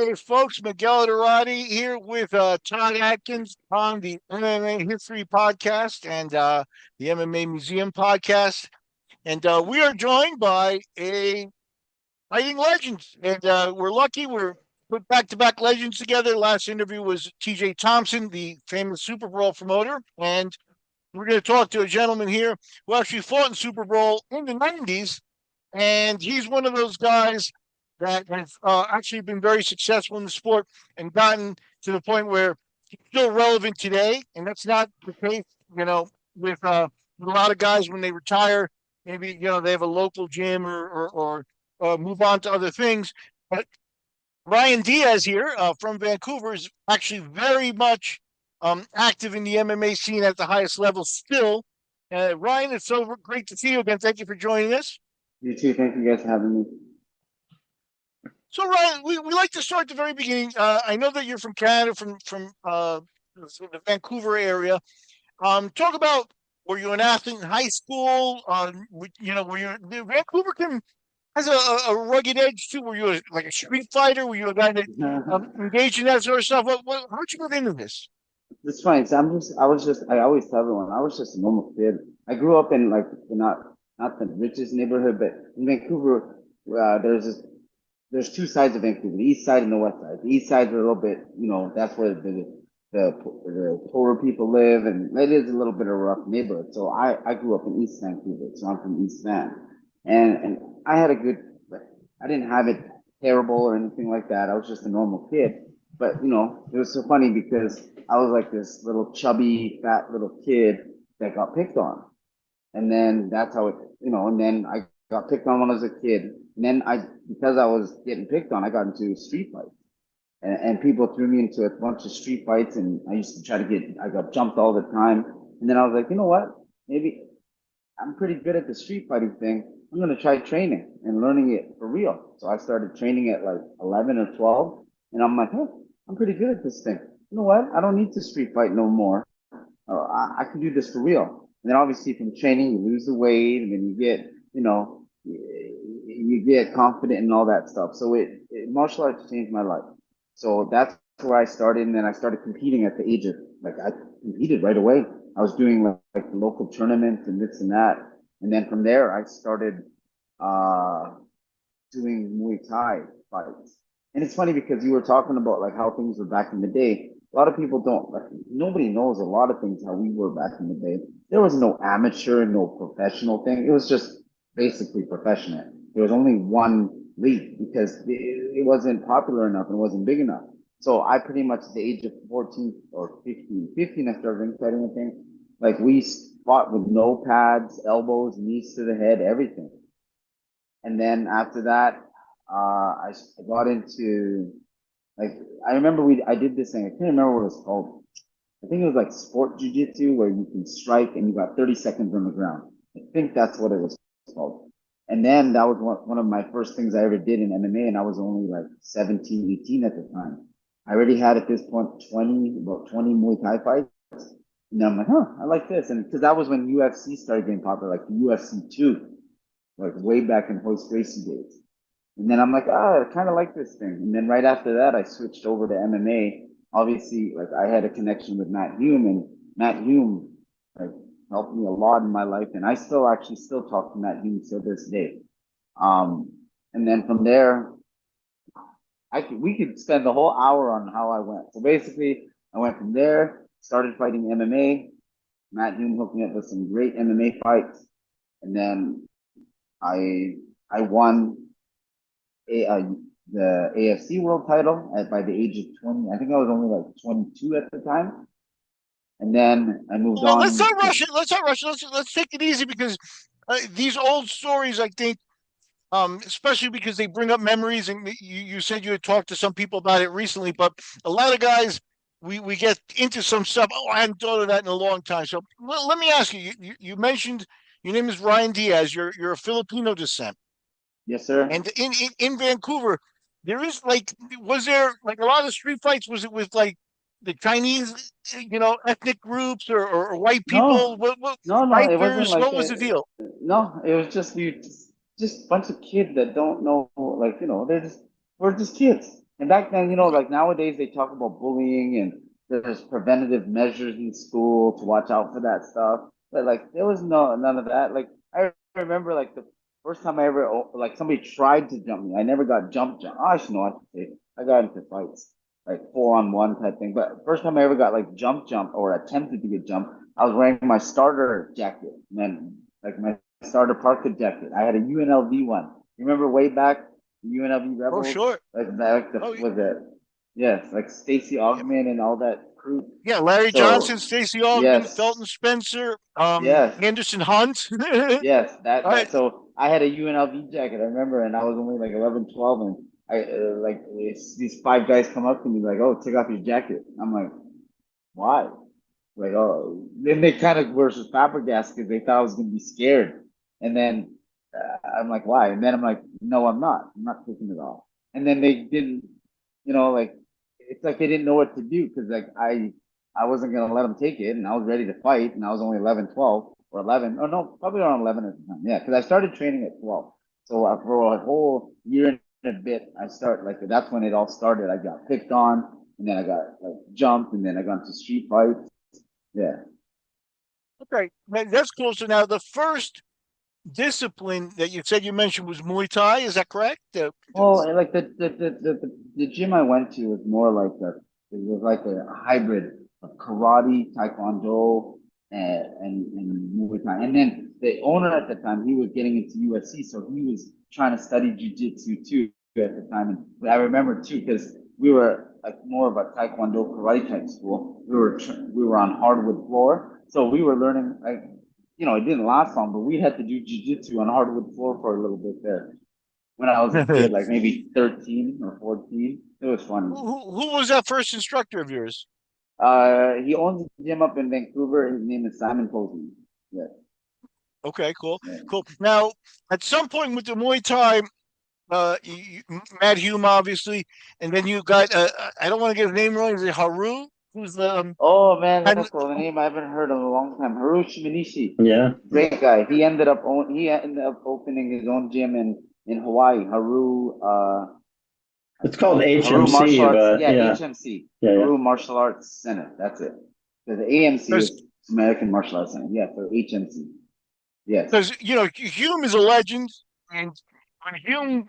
Hey, folks, Miguel Iturrate here with Todd Atkins on the MMA History Podcast and the MMA Museum Podcast. And we are joined by a fighting legend. And we're lucky we're put back-to-back legends together. Last interview was TJ Thompson, the famous Super Bowl promoter. And we're going to talk to a gentleman here who actually fought in Super Bowl in the 90s. And he's one of those guys that has actually been very successful in the sport and gotten to the point where he's still relevant today. And that's not the case, with a lot of guys when they retire. Maybe they have a local gym or move on to other things. But Ryan Diaz here from Vancouver is actually very much active in the MMA scene at the highest level still. Ryan, it's so great to see you again. Thank you for joining us. You too. Thank you guys for having me. So, Ryan, we like to start at the very beginning. I know that you're from Canada, from the Vancouver area. Talk about, were you an athlete in high school? Were you Vancouver has a rugged edge too? Were you like a street fighter? Were you a guy that engaged in that sort of stuff? How'd you get into this? It's funny. So I always tell everyone, I was just a normal kid. I grew up in like not the richest neighborhood, but in Vancouver, there's two sides of Vancouver, the east side and the west side. The east side's a little bit, that's where the poorer people live, and it is a little bit of a rough neighborhood. So I grew up in East Vancouver, so I'm from East Van, and I had a good, I didn't have it terrible or anything like that. I was just a normal kid, but it was so funny because I was like this little chubby, fat little kid that got picked on. And then that's how and then I got picked on when I was a kid. And then because I was getting picked on, I got into street fights. And people threw me into a bunch of street fights, and I used to I got jumped all the time. And then I was like, you know what? Maybe I'm pretty good at the street fighting thing. I'm going to try training and learning it for real. So I started training at like 11 or 12. And I'm like, hey, I'm pretty good at this thing. You know what? I don't need to street fight no more. I can do this for real. And then obviously from training, you lose the weight, and then you get, you get confident and all that stuff. So martial arts changed my life. So that's where I started. And then I started competing at the age of, like, I competed right away. I was doing like the local tournaments and this and that. And then from there, I started doing Muay Thai fights. And it's funny because you were talking about like how things were back in the day. A lot of people don't, like, nobody knows a lot of things how we were back in the day. There was no amateur, no professional thing. It was just basically professional. There was only one league because it wasn't popular enough and it wasn't big enough. So I pretty much at the age of 14 or 15, I started ring fighting, I think. Like we fought with no pads, elbows, knees to the head, everything. And then after that, I got into, like, I remember I did this thing. I can't remember what it was called. I think it was like sport jujitsu where you can strike and you got 30 seconds on the ground. I think that's what it was called. And then that was one of my first things I ever did in MMA, and I was only like 17, 18 at the time. I already had at this point about 20 Muay Thai fights. And then I'm like, I like this. And because that was when UFC started getting popular, like the UFC 2, like way back in Hoist Gracie days. And then I'm like, I kind of like this thing. And then right after that, I switched over to MMA. Obviously, like I had a connection with Matt Hume, and Matt Hume like helped me a lot in my life. And I still talk to Matt Hume till this day. And then from there, we could spend the whole hour on how I went. So basically, I went from there, started fighting MMA. Matt Hume hooked me up with some great MMA fights, and then I won the AFC world title by the age of 20. I think I was only like 22 at the time. And then I moved Well, let's on. not rush it. Let's not rush it. Let's take it easy because these old stories, I think, especially because they bring up memories, and you said you had talked to some people about it recently, but a lot of guys, we get into some stuff. Oh, I hadn't thought of that in a long time. So let me ask you. You mentioned your name is Ryan Diaz. You're a Filipino descent, Yes, sir. and in Vancouver, there is like, was there like a lot of street fights? Was it with like the Chinese, ethnic groups or white people? No, What no, it wasn't bikers? like What was the deal? no, it was just just a bunch of kids that don't know, like, we're just kids. And back then, like nowadays they talk about bullying and there's preventative measures in school to watch out for that stuff. But like there was none of that. Like I remember like the first time I ever like somebody tried to jump me. I never got jump. Oh, I should know what to say. I got into fights, like 4-on-1 type thing. But first time I ever got like jump or attempted to get jumped, I was wearing my starter jacket, man, like my starter parka jacket. I had a UNLV one. You remember way back, UNLV Oh, Rebels? sure. Like the Oh, was it? Yes, like Stacey yeah. Augman and all that crew. Yeah, Larry Johnson, So Stacey Augman, yes, Felton Spencer, yes, Anderson Hunt. yes. All right. So I had a UNLV jacket. I remember, and I was only like 11, 12, and I like these five guys come up to me like, "Oh, take off your jacket." I'm like, "Why?" Like, oh, then they kind of were flabbergasted because they thought I was gonna be scared. And then I'm like, "Why?" And then I'm like, "No, I'm not. I'm not taking it off." And then they didn't, like it's like they didn't know what to do because like I wasn't gonna let them take it, and I was ready to fight, and I was only 11, 12 or 11. Oh no, probably around 11 at the time. Yeah, because I started training at 12. So for a whole year and a bit, I start like that's when it all started. I got picked on, and then I got like jumped, and then I got into street fights. Yeah. Okay. That's close. So now the first discipline that you said you mentioned was Muay Thai. Is that correct? Well, and, like the gym I went to was more like it was like a hybrid of karate, taekwondo, and Muay Thai. And then the owner at the time, he was getting into USC, so he was trying to study jujitsu too at the time. And I remember too because we were like more of a taekwondo karate type school. We were on hardwood floor, so we were learning like it didn't last long, but we had to do jujitsu on hardwood floor for a little bit there when I was a who, kid, like maybe 13 or 14. It was funny. who was that first instructor of yours? He owns a gym up in Vancouver. His name is Simon Posey. Yeah, Okay, cool, yeah. cool. Now, at some point with the Muay Thai, Matt Hume, obviously, and then you got I don't want to get his name wrong. Is it Haru? Who's the Oh man, and that's a name I haven't heard in a long time. Harushi Minishi, Yeah. great guy. He ended up opening his own gym in Hawaii. It's called Haru Martial HMC, Arts. but Yeah, yeah, HMC, yeah, yeah. Haru Martial Arts Center. That's it. The AMC because is American Martial Arts Center. Yeah, so HMC. Yes. because Hume is a legend, and when Hume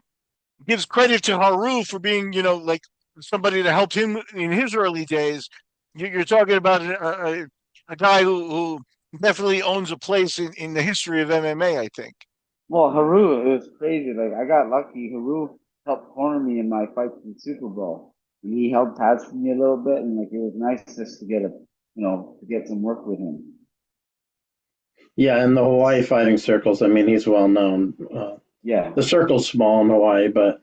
gives credit to Haru for being like somebody that helped him in his early days, you're talking about a guy who definitely owns a place in the history of MMA. I think. Well, Haru, it was crazy. Like I got lucky. Haru helped corner me in my fight in the Super Bowl. And he held pads for me a little bit, and like it was nice just to get some work with him. Yeah, in the Hawaii fighting circles, I mean, he's well known. Yeah. The circle's small in Hawaii, but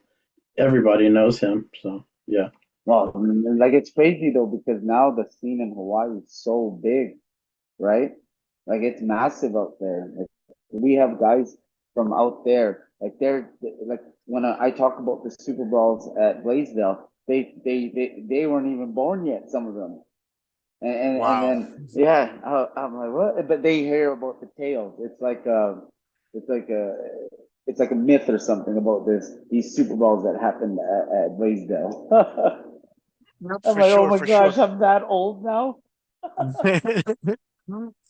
everybody knows him. So, yeah. Well, I mean, like it's crazy though because now the scene in Hawaii is so big, right? Like it's massive out there. Like we have guys from out there. Like they're like when I talk about the Super Bowls at Blaisdell, they weren't even born yet. Some of them, and Wow. then yeah, I'm like what? But they hear about the tales. It's like a it's like a myth or something about these Super Bowls that happened at Blaisdell. Yep, I'm for like, oh sure, my for sure. gosh, I'm that old now.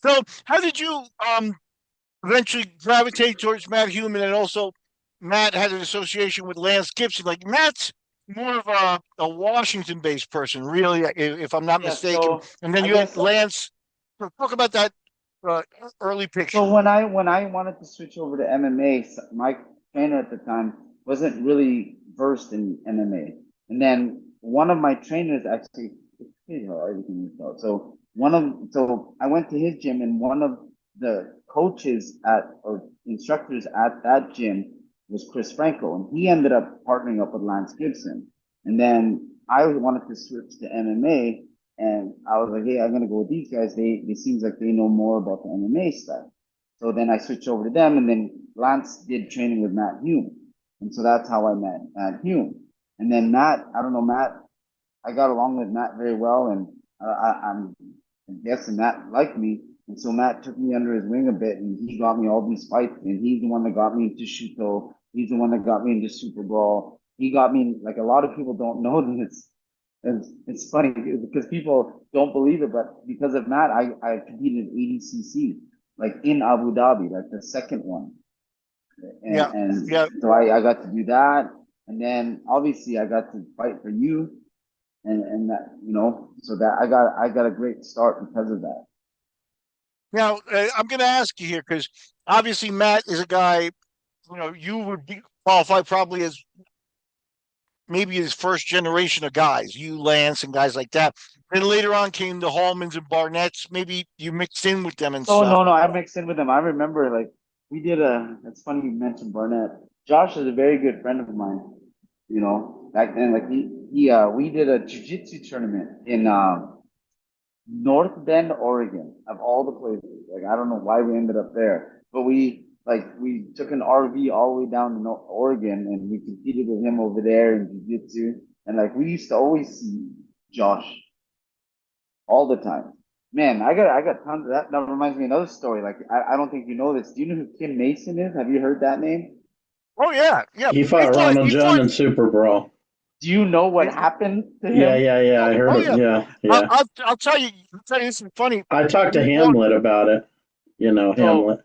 So, how did you eventually gravitate towards Matt Hume, and also Matt had an association with Lance Gibson? Like Matt's more of a Washington-based person, really, if I'm not Yeah, mistaken. so And then I you had guess Lance. So talk about that uh, early so picture. when I wanted to switch over to MMA, my trainer at the time wasn't really versed in MMA. And then one of my trainers actually, it's crazy how everything worked out. So I went to his gym, and one of the coaches or instructors at that gym was Chris Franco, and he ended up partnering up with Lance Gibson. And then I wanted to switch to MMA, and I was like, hey, I'm gonna go with these guys. They seems like they know more about the MMA stuff. So then I switched over to them, and then Lance did training with Matt Hume, and so that's how I met Matt Hume. And then Matt, I don't know Matt, I got along with Matt very well, and I'm guessing Matt liked me, and so Matt took me under his wing a bit, and he got me all these fights, and he's the one that got me into Shuto. He's the one that got me into Super Bowl. he got me, like a lot of people don't know this. And it's funny because people don't believe it, but because of Matt, I competed in ADCC, like in Abu Dhabi, like the second one. Yeah, And yeah. so I got to do that. And then obviously I got to fight for you and that, so that I got a great start because of that. Now, I'm going to ask you here because obviously Matt is a guy, you would be qualified probably as maybe his first generation of guys, you, Lance, and guys like that. Then later on came the Hallmans and Barnetts. Maybe you mixed in with them and Oh stuff. no, I mixed in with them. I remember like we did a. It's funny you mentioned Barnett. Josh is a very good friend of mine. Back then, like we did a jiu-jitsu tournament in North Bend, Oregon, of all the places. Like I don't know why we ended up there, but we took an RV all the way down to Oregon, and we competed with him over there in jiu-jitsu. And like we used to always see Josh all the time. Man, I got tons of that. That reminds me of another story. Like I don't think you know this. Do you know who Kim Mason is? Have you heard that name? Oh yeah, yeah. He He fought fought. Ronald He John fought. in Super Brawl. Do you know what happened to Yeah, him? yeah, yeah. Oh, I heard oh of. yeah. Yeah, I'll, yeah. I'll I'll tell you. I'll tell you this is funny. I talked to We fought. Hamlet about it. So Hamlet.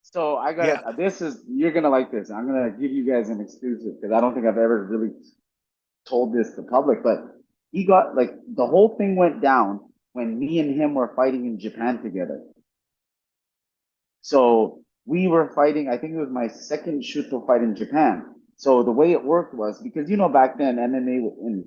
so I Yeah. got this is you're gonna like this. I'm gonna give you guys an exclusive because I don't think I've ever really told this to public, but he got like the whole thing went down when me and him were fighting in Japan together. So we were fighting, I think it was my second Shuto fight in Japan. So the way it worked was because back then MMA and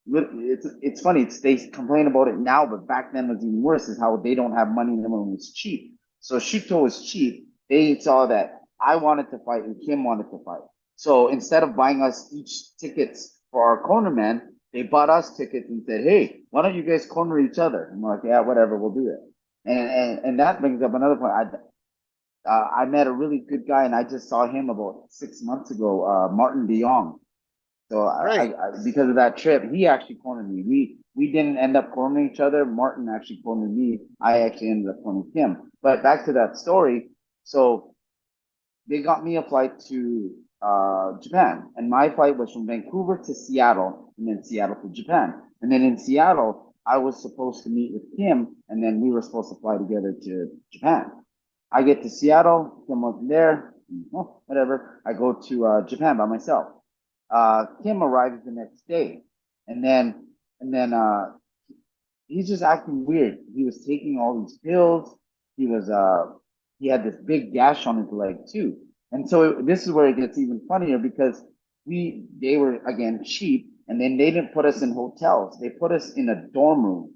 it's funny, they complain about it now, but back then was even worse is how they don't have money and everyone was cheap. So Shuto was cheap. They saw that I wanted to fight and Kim wanted to fight. So instead of buying us each tickets for our corner man, they bought us tickets and said, "Hey, why don't you guys corner each other?" I'm like, "Yeah, whatever, we'll do it." And that brings up another point. I met a really good guy, and I just saw him about 6 months ago, Martin DeYoung. So Great. because of that trip, he actually cornered me. We didn't end up cornering each other. Martin actually cornered me. I actually ended up cornering him. But back to that story. So they got me a flight to Japan, and my flight was from Vancouver to Seattle, and then Seattle to Japan. And then in Seattle, I was supposed to meet with Kim, and then we were supposed to fly together to Japan. I get to Seattle, Kim wasn't there, whatever. I go to Japan by myself. Kim arrives the next day, and then he's just acting weird. He was taking all these pills. He was he had this big gash on his leg too. And so this is where it gets even funnier because they were again cheap, and then they didn't put us in hotels. They put us in a dorm room,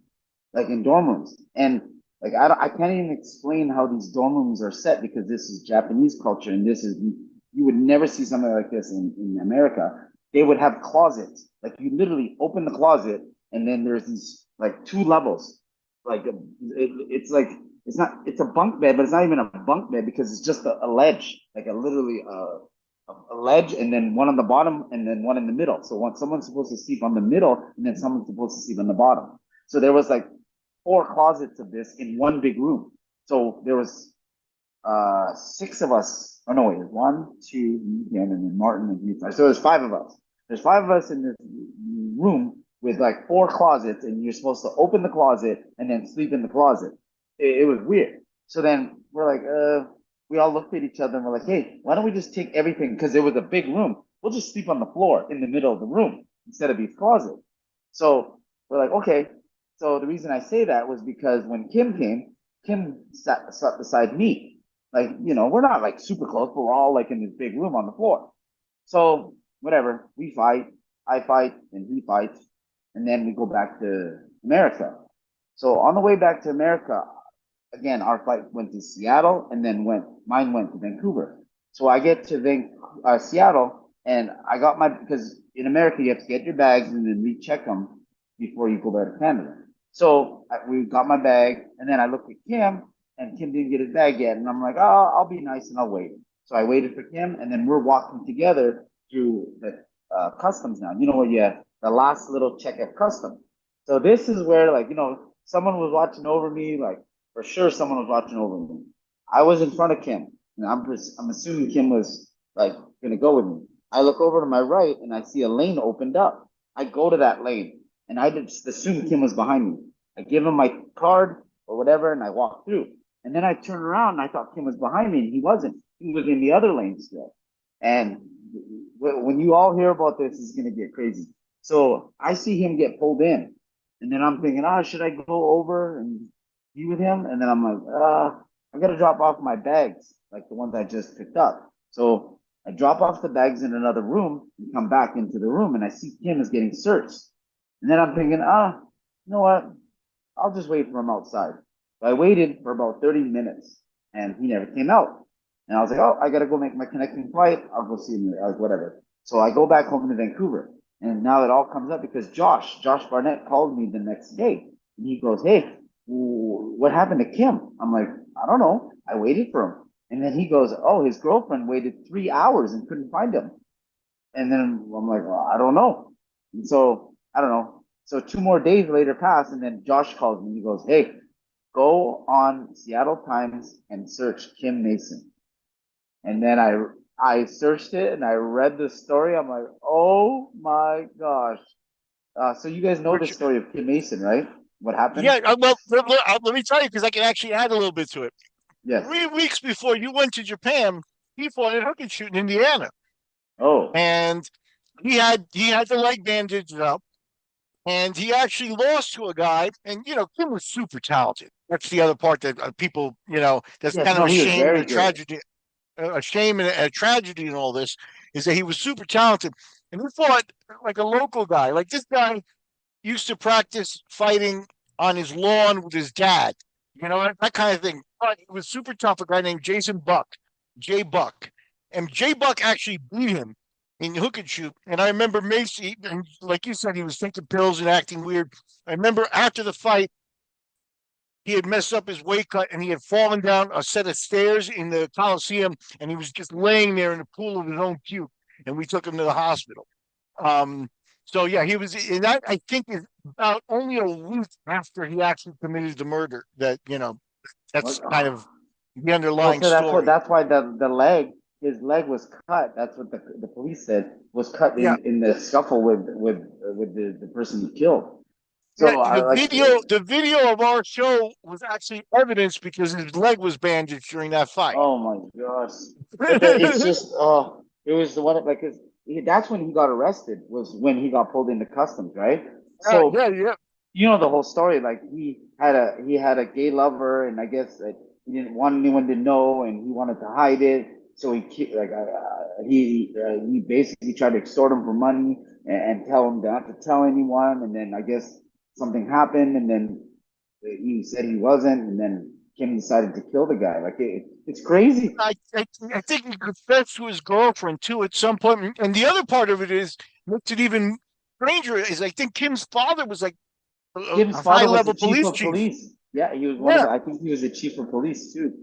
like in dorm rooms. And like I can't even explain how these dorm rooms are set because this is Japanese culture, and this is you would never see something like this in America. They would have closets, like you literally open the closet, and then there's these like two levels, like it's like it's a bunk bed, but it's not even a bunk bed because it's just a ledge, like a literally a ledge, and then one on the bottom, and then one in the middle. So someone's supposed to sleep on the middle, and then someone's supposed to sleep on the bottom. So there was like four closets of this in one big room. So there was six of us. Oh no, wait, one, two, me, and then Martin and me. So there's five of us. There's five of us in this room with like four closets, and you're supposed to open the closet and then sleep in the closet. It was weird. So then we're like, we all looked at each other and we're like, hey, why don't we just take everything? Because it was a big room. We'll just sleep on the floor in the middle of the room instead of these closets. So we're like, okay. So the reason I say that was because when Kim came, Kim sat beside me. Like, we're not like super close, but we're all like in this big room on the floor. So whatever, we fight, I fight, and he fights, and then we go back to America. So on the way back to America, again, our flight went to Seattle, and then mine went to Vancouver. So I get to Seattle, and I got because in America you have to get your bags and then recheck them before you go back to Canada. So we got my bag, and then I looked at Kim, and Kim didn't get his bag yet, and I'm like, oh, I'll be nice and I'll wait. So I waited for Kim, and then we're walking together through the customs now. You know what? Yeah, the last little check at customs. So this is where, like, someone was watching over me, like for sure, someone was watching over me. I was in front of Kim, and I'm assuming Kim was like gonna go with me. I look over to my right and I see a lane opened up. I go to that lane and I just assumed Kim was behind me. I give him my card or whatever and I walk through. And then I turn around and I thought Kim was behind me and he wasn't. He was in the other lane still. And when you all hear about this, it's going to get crazy. So I see him get pulled in. And then I'm thinking, should I go over and be with him? And then I'm like, I got to drop off my bags, like the ones I just picked up. So I drop off the bags in another room and come back into the room and I see Kim is getting searched. And then I'm thinking, you know what? I'll just wait for him outside. So I waited for about 30 minutes and he never came out. And I was like, I got to go make my connecting flight. I'll go see him, like whatever. So I go back home to Vancouver. And now it all comes up because Josh Barnett called me the next day. And he goes, hey, what happened to Kim? I'm like, I don't know. I waited for him. And then he goes, his girlfriend waited 3 hours and couldn't find him. And then I'm like, well, I don't know. And so I don't know. So 2 more days later pass, and then Josh calls me. He goes, hey, go on Seattle Times and search Kim Mason. And then I searched it and I read the story. I'm like, oh my gosh. So you guys know the Which, story of Kim Mason, right? What happened? yeah, well, let me tell you because I can actually add a little bit to it. Yes. 3 weeks before you went to Japan, he fought at hook and shoot in Indiana, Oh, and he had the leg bandaged up, and he actually lost to a guy. And Kim was super talented. That's the other part that people, that's yes. kind of No, a he was shame and very a good. tragedy. A shame and a tragedy in all this is that he was super talented, and he fought like a local guy. Like this guy used to practice fighting on his lawn with his dad, that kind of thing. But he was super tough. A guy named Jason Buck, Jay Buck, and Jay Buck actually beat him in hook and shoot. And I remember Macy, and like you said, he was taking pills and acting weird. I remember after the fight, he had messed up his weight cut and he had fallen down a set of stairs in the Coliseum and he was just laying there in a pool of his own puke. And we took him to the hospital. Um, so yeah, he was, and that I think is about only a week after he actually committed the murder. That's What? kind of the Well, underlying so story. that's why the leg his leg was cut. That's what the police said was cut Yeah, in the scuffle with the person he killed. yeah. So I like The video of our show was actually evidence because his leg was bandaged during that fight. oh my gosh. But it's Yeah, just it was the one like that's when he got arrested was when he got pulled into customs, right? So yeah, yeah. you know the whole story. Like he had a gay lover, and I guess he didn't want anyone to know, and he wanted to hide it. So he basically tried to extort him for money and tell him not to tell anyone. And then I guess something happened, and then he said he wasn't, and then Kim decided to kill the guy. Like it's crazy. I think he confessed to his girlfriend too at some point. And the other part of it is makes it even stranger is I think Kim's father was like Kim's a high father was the level chief police of chief. police. Yeah, he was one of Yeah. the. I think he was the chief of police too.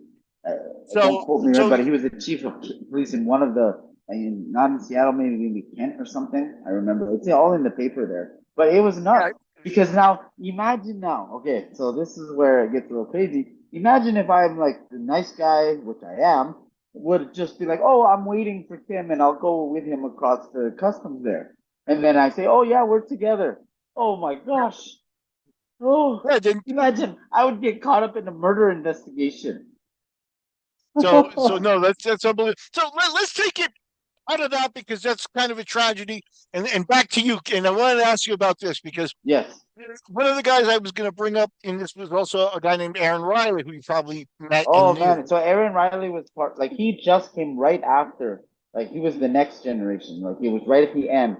Uh, don't So quote me, right, so but he was the chief of police in one of the, not in Seattle, maybe Kent or something. I remember it's all in the paper there. But it was yeah, nuts because now imagine now. Okay, so this is where it gets a little crazy. Imagine if I'm like the nice guy, which I am, would just be like, oh, I'm waiting for Kim, and I'll go with him across the customs there, and then I say, oh yeah, we're together. Oh my gosh. Oh, yeah. Then imagine I would get caught up in a murder investigation. so no, that's unbelievable. So let's take it out of that because that's kind of a tragedy. And back to you. And I wanted to ask you about this because Yes. one of the guys I was going to bring up in this was also a guy named Aaron Riley, who you probably met Oh and knew. man. So Aaron Riley was part like he just came right after. Like he was the next generation. Like he was right at the end.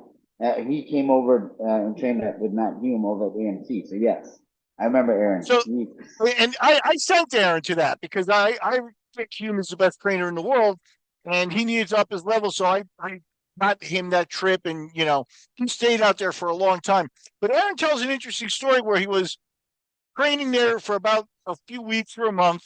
He came over and trained with Matt Hume over at AMC. So yes, I remember Aaron. So, and I sent Aaron to that because I think Hume is the best trainer in the world, and he needs to up his level. So I got him that trip, and he stayed out there for a long time. But Aaron tells an interesting story where he was training there for about a few weeks or a month,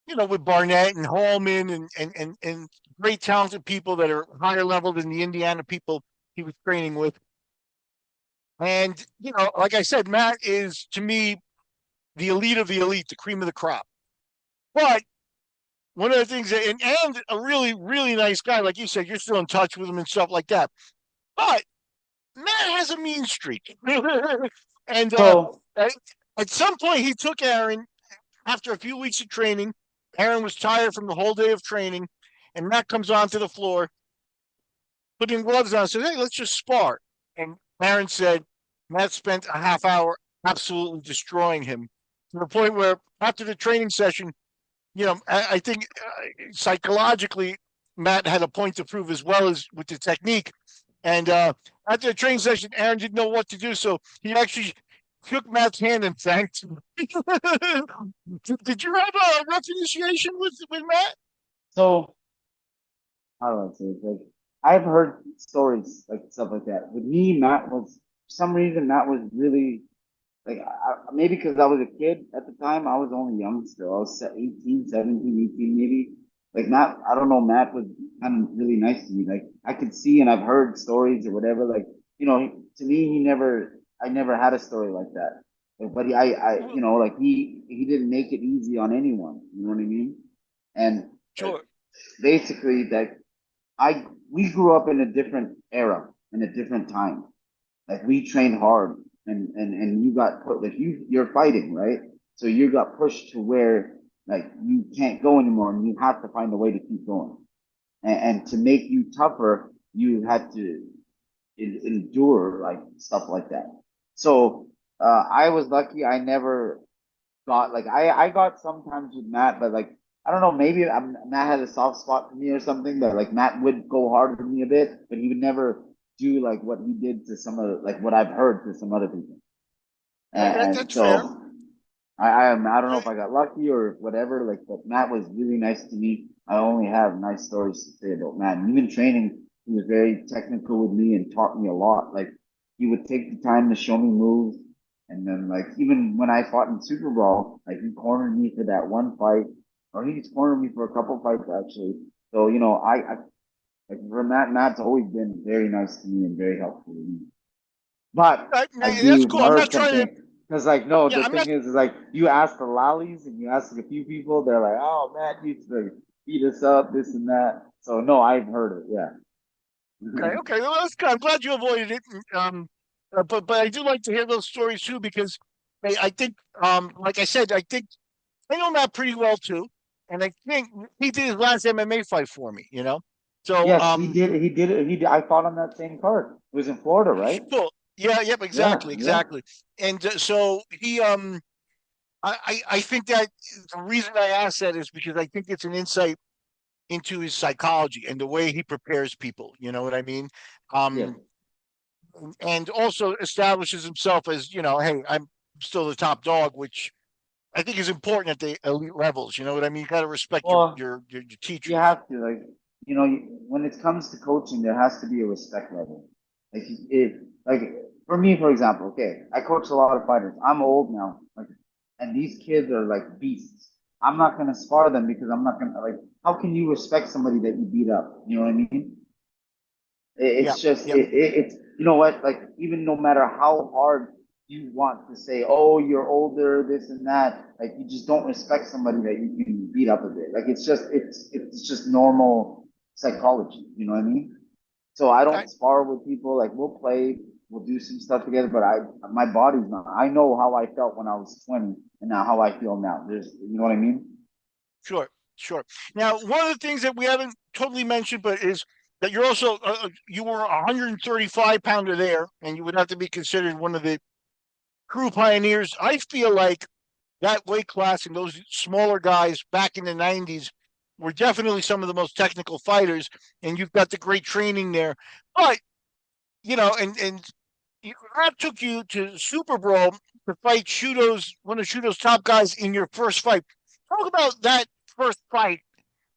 with Barnett and Hallman and great talented people that are higher level than the Indiana people he was training with. And like I said, Matt is to me the elite of the elite, the cream of the crop. But one of the things that, and a really, really nice guy, like you said, you're still in touch with him and stuff like that. But Matt has a mean streak. And So, at, at some point, he took Aaron after a few weeks of training. Aaron was tired from the whole day of training. And Matt comes onto the floor, putting gloves on, and said, "Hey, let's just spar." And Aaron said, Matt spent a half hour absolutely destroying him to the point where after the training session, I think psychologically, Matt had a point to prove as well as with the technique. And after the training session, Aaron didn't know what to do, so he actually shook Matt's hand and thanked him. Did you have a rough initiation with Matt? so how do I say it? Like, I've heard stories like stuff like that. With me, Matt was for some reason Matt was really like maybe because I was a kid at the time. I was only young still. I was 18, 17, 18 maybe. Like Matt, I don't know. Matt was kind of really nice to me. Like I could see and I've heard stories or whatever. Like to me, I never had a story like that. Like, but like he didn't make it easy on anyone. You know what I mean? And Sure. basically, that we grew up in a different era, in a different time. Like we trained hard, and you got put like you're fighting, right? So you got pushed to where like you can't go anymore, and you have to find a way to keep going. And to make you tougher, you had to endure like stuff like that. So I was lucky. I never got like I got sometimes with Matt, but like I don't know, maybe Matt had a soft spot for me or something. That like Matt would go hard for me a bit, but he would never do like what he did to some of like what I've heard to some other people. And That's fair. so I don't know if I got lucky or whatever. Like, but Matt was really nice to me. I only have nice stories to say about Matt. And even training, he was very technical with me and taught me a lot. Like he would take the time to show me moves. And then like even when I fought in Super Bowl, like he cornered me for that one fight, or he's cornered me for a couple fights actually. So I like for Matt's always been very nice to me and very helpful to me. But I That's do cool. I'm heard not trying to. something because, like, no, Yeah, the I'm not. thing is like you ask the lollies and you ask like, a few people, they're like, "Oh, Matt used to beat us up, this and that." So no, I've heard it. Yeah, Okay, okay. Well, that's good. I'm glad you avoided it. But I do like to hear those stories too because I think, like I said, I think I know Matt pretty well too, and I think he did his last MMA fight for me. So yes, he did. He did it. I fought on that same card. It was in Florida, right? cool. Yeah, yep, Yeah, exactly, yeah, exactly. And so he I think that the reason I asked that is because I think it's an insight into his psychology and the way he prepares people. You know what I mean? yeah. Um, and also establishes himself as hey, I'm still the top dog, which I think is important at the elite levels. You know what I mean? You got to respect your, Well, your your your you teachers. have to like when it comes to coaching, there has to be a respect level. Like if like for me, for example, okay, I coach a lot of fighters. I'm old now, like, and these kids are like beasts. I'm not gonna spar them because I'm not gonna like. How can you respect somebody that you beat up? You know what I mean? Yeah, It's just yep, it's you know what like even no matter how hard you want to say oh you're older this and that like you just don't respect somebody that you can beat up a bit like it's just normal psychology, you know what I mean? So I okay, don't spar with people, like we'll play, we'll do some stuff together, but my body's not. I know how I felt when I was 20 and now how I feel now. There's you know what I mean? sure, sure. Now, one of the things that we haven't totally mentioned, but is that you're also you were a 135 pounder there, and you would have to be considered one of the crew pioneers. I feel like that weight class and those smaller guys back in the 90s were definitely some of the most technical fighters, and you've got the great training there. But, and that took you to Super Bowl to fight one of Shudo's top guys in your first fight. Talk about that first fight,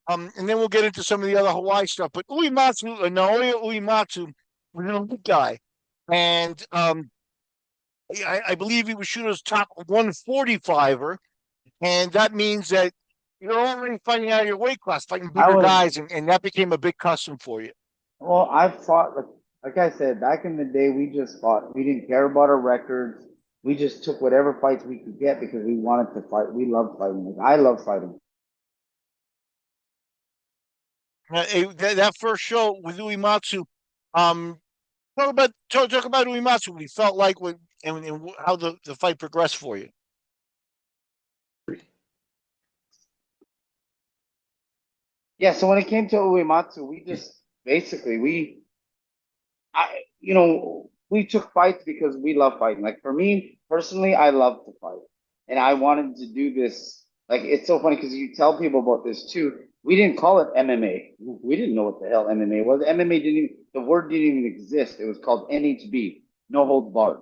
and then we'll get into some of the other Hawaii stuff. But Naoya Uematsu was an elite guy. And I believe he was Shudo's top 145er, and that means that you're already fighting out of your weight class, fighting I bigger was guys, and that became a big custom for you. Well, I've fought like I said, back in the day we just fought. We didn't care about our records. We just took whatever fights we could get because we wanted to fight. We loved fighting. Like I love fighting. That first show with Uematsu. Um, talk about Uematsu. What he felt like when and how the fight progressed for you. Yeah, so when it came to Uematsu, we just basically we took fights because we love fighting. Like for me personally, I love to fight, and I wanted to do this. Like it's so funny because you tell people about this too. We didn't call it MMA. We didn't know what the hell MMA was. MMA didn't even, the word didn't even exist. It was called NHB, no holds barred,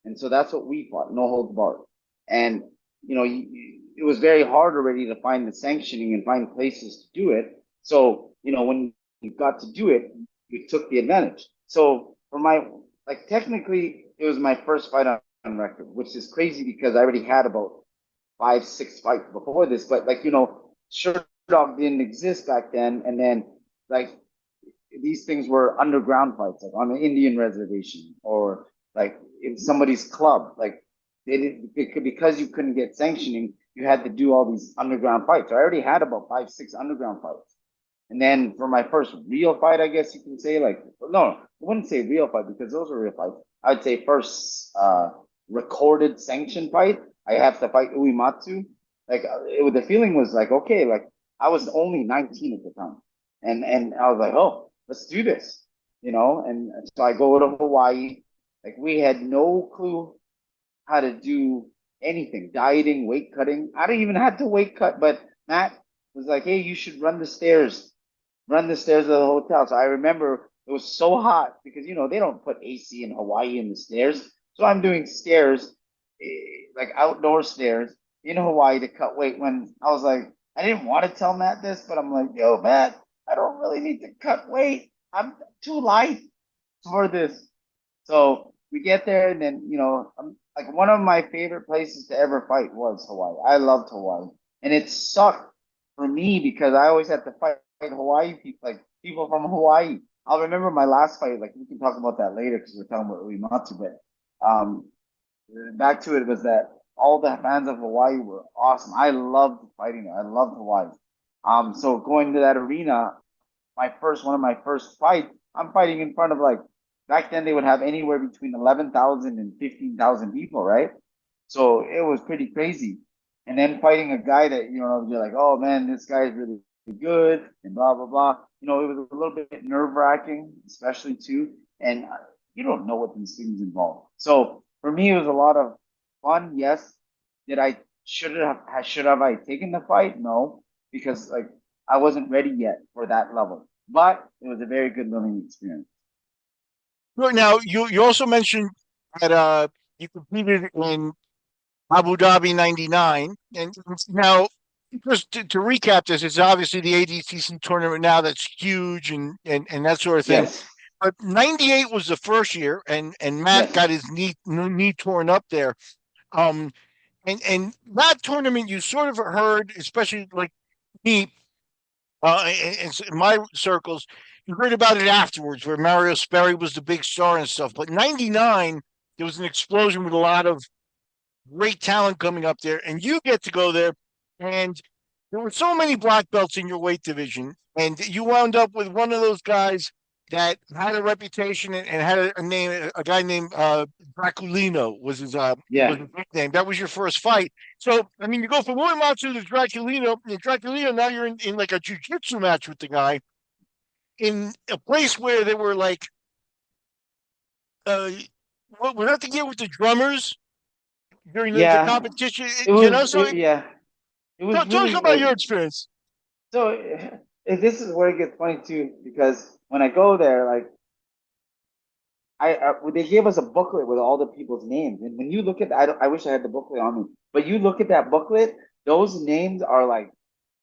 and so that's what we fought, no holds barred. And it was very hard already to find the sanctioning and find places to do it. So when you got to do it, you took the advantage. So for my like technically it was my first fight on record, which is crazy because I already had about 5, 6 fights before this. But Sure Dog didn't exist back then, and then like these things were underground fights, like on an Indian reservation or like in somebody's club. Like they did because you couldn't get sanctioning, you had to do all these underground fights. So I already had about 5, 6 underground fights. And then for my first real fight, I guess you can say, like, no, I wouldn't say real fight because those are real fights. I'd say first recorded sanctioned fight, I have to fight Uematsu. Like, the feeling was like, okay, like I was only 19 at the time, and I was like, oh, let's do this, And so I go to Hawaii. Like we had no clue how to do anything, dieting, weight cutting. I didn't even have to weight cut, but Matt was like, hey, you should run the stairs of the hotel. So I remember it was so hot because they don't put AC in Hawaii in the stairs. So I'm doing stairs, like outdoor stairs in Hawaii to cut weight. When I was like, I didn't want to tell Matt this, but I'm like, yo, Matt, I don't really need to cut weight. I'm too light for this. So we get there, and then like one of my favorite places to ever fight was Hawaii. I loved Hawaii, and it sucked for me because I always had to fight Hawaii people, like people from Hawaii. I'll remember my last fight. Like we can talk about that later because we're talking about Uematsu. But back to it was that all the fans of Hawaii were awesome. I loved fighting there. I loved Hawaii. So going to that arena, one of my first fights, I'm fighting in front of like back then they would have anywhere between 11,000 and 15,000 people, right? So it was pretty crazy. And then fighting a guy that you're like, oh man, this guy is really good and blah blah blah. It was a little bit nerve wracking, especially too, and you don't know what these things involve. So for me, it was a lot of fun. Yes, did I should have I taken the fight? No, because like I wasn't ready yet for that level. But it was a very good learning experience. Well, now you also mentioned that you competed in Abu Dhabi '99, and now just to recap this, it's obviously the ADCC tournament now that's huge and that sort of thing. Yes, But '98 was the first year, and Matt got yes, his knee torn up there. Um, and that tournament you sort of heard, especially like me, in my circles, you heard about it afterwards, where Mario Sperry was the big star and stuff. But '99, there was an explosion with a lot of great talent coming up there, and you get to go there. And there were so many black belts in your weight division, and you wound up with one of those guys that had a reputation and had a name. A guy named Draculino was yeah, his nickname. That was your first fight. So I mean, you go from Uematsu to Draculino, and Draculino. Now you're in like a jujitsu match with the guy in a place where they were like, uh, what was that the year with the drummers during the yeah. competition? So Yeah, it was talk really about like your experience. so. This is where it gets funny too because when I go there, like they gave us a booklet with all the people's names, and when you look at, I wish I had the booklet on me, but you look at that booklet, those names are like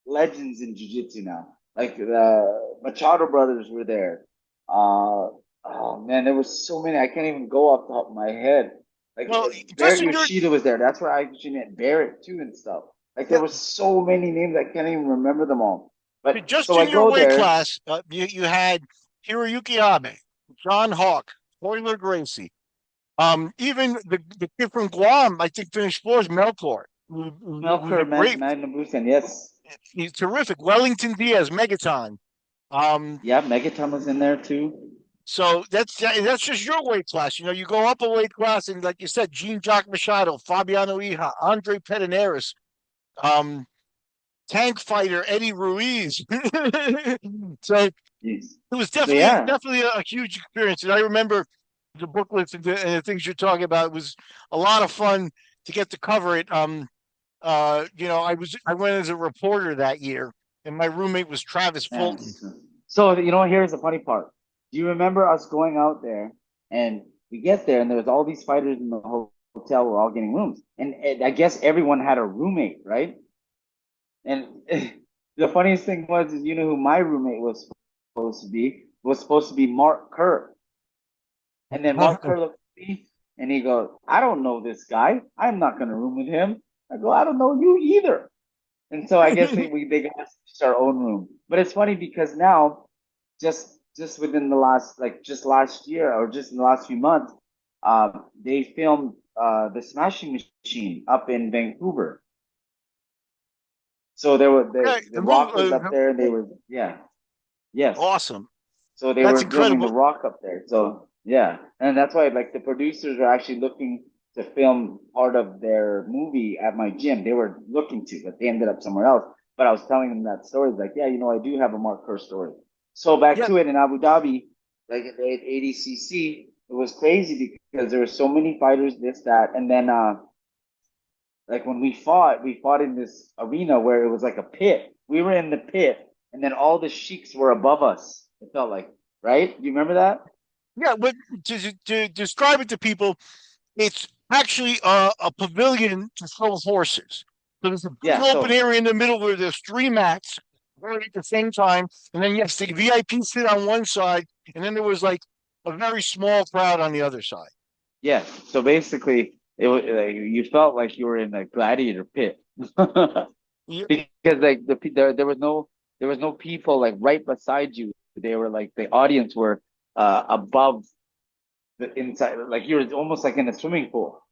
legends in jiu-jitsu now. Like the Machado brothers were there. Oh man, there was so many. I can't even go off the top of my head. Like Well, Barrett Justin, you're Yoshida was there. That's where I actually met Barrett too and stuff. Like there yeah, was so many names I can't even remember them all. But just so I in your go weight there. class. You had Hiroyuki Abe, John Hawk, Hoyler Gracie. Even the kid from Guam, I think finished fourth, Melkor. Who's a Melker great, Magnabusen, yes. he's terrific. Wellington Diaz, Megaton. Yeah, Megaton was in there too. So that's just your weight class. You go up a weight class, and like you said, Jean-Jacques Machado, Fabiano Iha, Andre Pederneiras, um, tank fighter Eddie Ruiz. So it Jeez. was So definitely yeah, definitely a huge experience. And I remember the booklets and the things you're talking about. It was a lot of fun to get to cover it. I went as a reporter that year, and my roommate was Travis Fulton. yes. So here's the funny part. Do you remember us going out there and we get there and there's all these fighters in the hotel. We're all getting rooms, and I guess everyone had a roommate, right? And the funniest thing was, is who my roommate was supposed to be? Was supposed to be Mark Kerr. And then Mark Kerr looked at me and he goes, I don't know this guy. I'm not going to room with him. I go, I don't know you either. And so I guess they got us our own room. But it's funny because now, just within the last, like just last year or just in the last few months, they filmed the Smashing Machine up in Vancouver. So there were Okay, the Rock was up there. They were yes. awesome. So they That's were filming The incredible. Rock up there. So yeah, and that's why like the producers are actually looking to film part of their movie at my gym. They were looking to, but they ended up somewhere else. But I was telling them that story. Like, yeah, I do have a Mark Kerr story. So back Yeah, to it in Abu Dhabi, like at ADCC, it was crazy because there were so many fighters, this, that, and then like when we fought in this arena where it was like a pit. We were in the pit, and then all the sheiks were above us. It felt like, right? You remember that? yeah. But to describe it to people, it's actually a pavilion to show horses. So there's a big Yeah. open So area in the middle where there's three mats right at the same time, and then yes, the VIP sit on one side, and then there was like a very small crowd on the other side. yeah. So basically, it was like, you felt like you were in a gladiator pit Yeah, because like there was no people like right beside you. They were like the audience were above the inside, like you're almost like in a swimming pool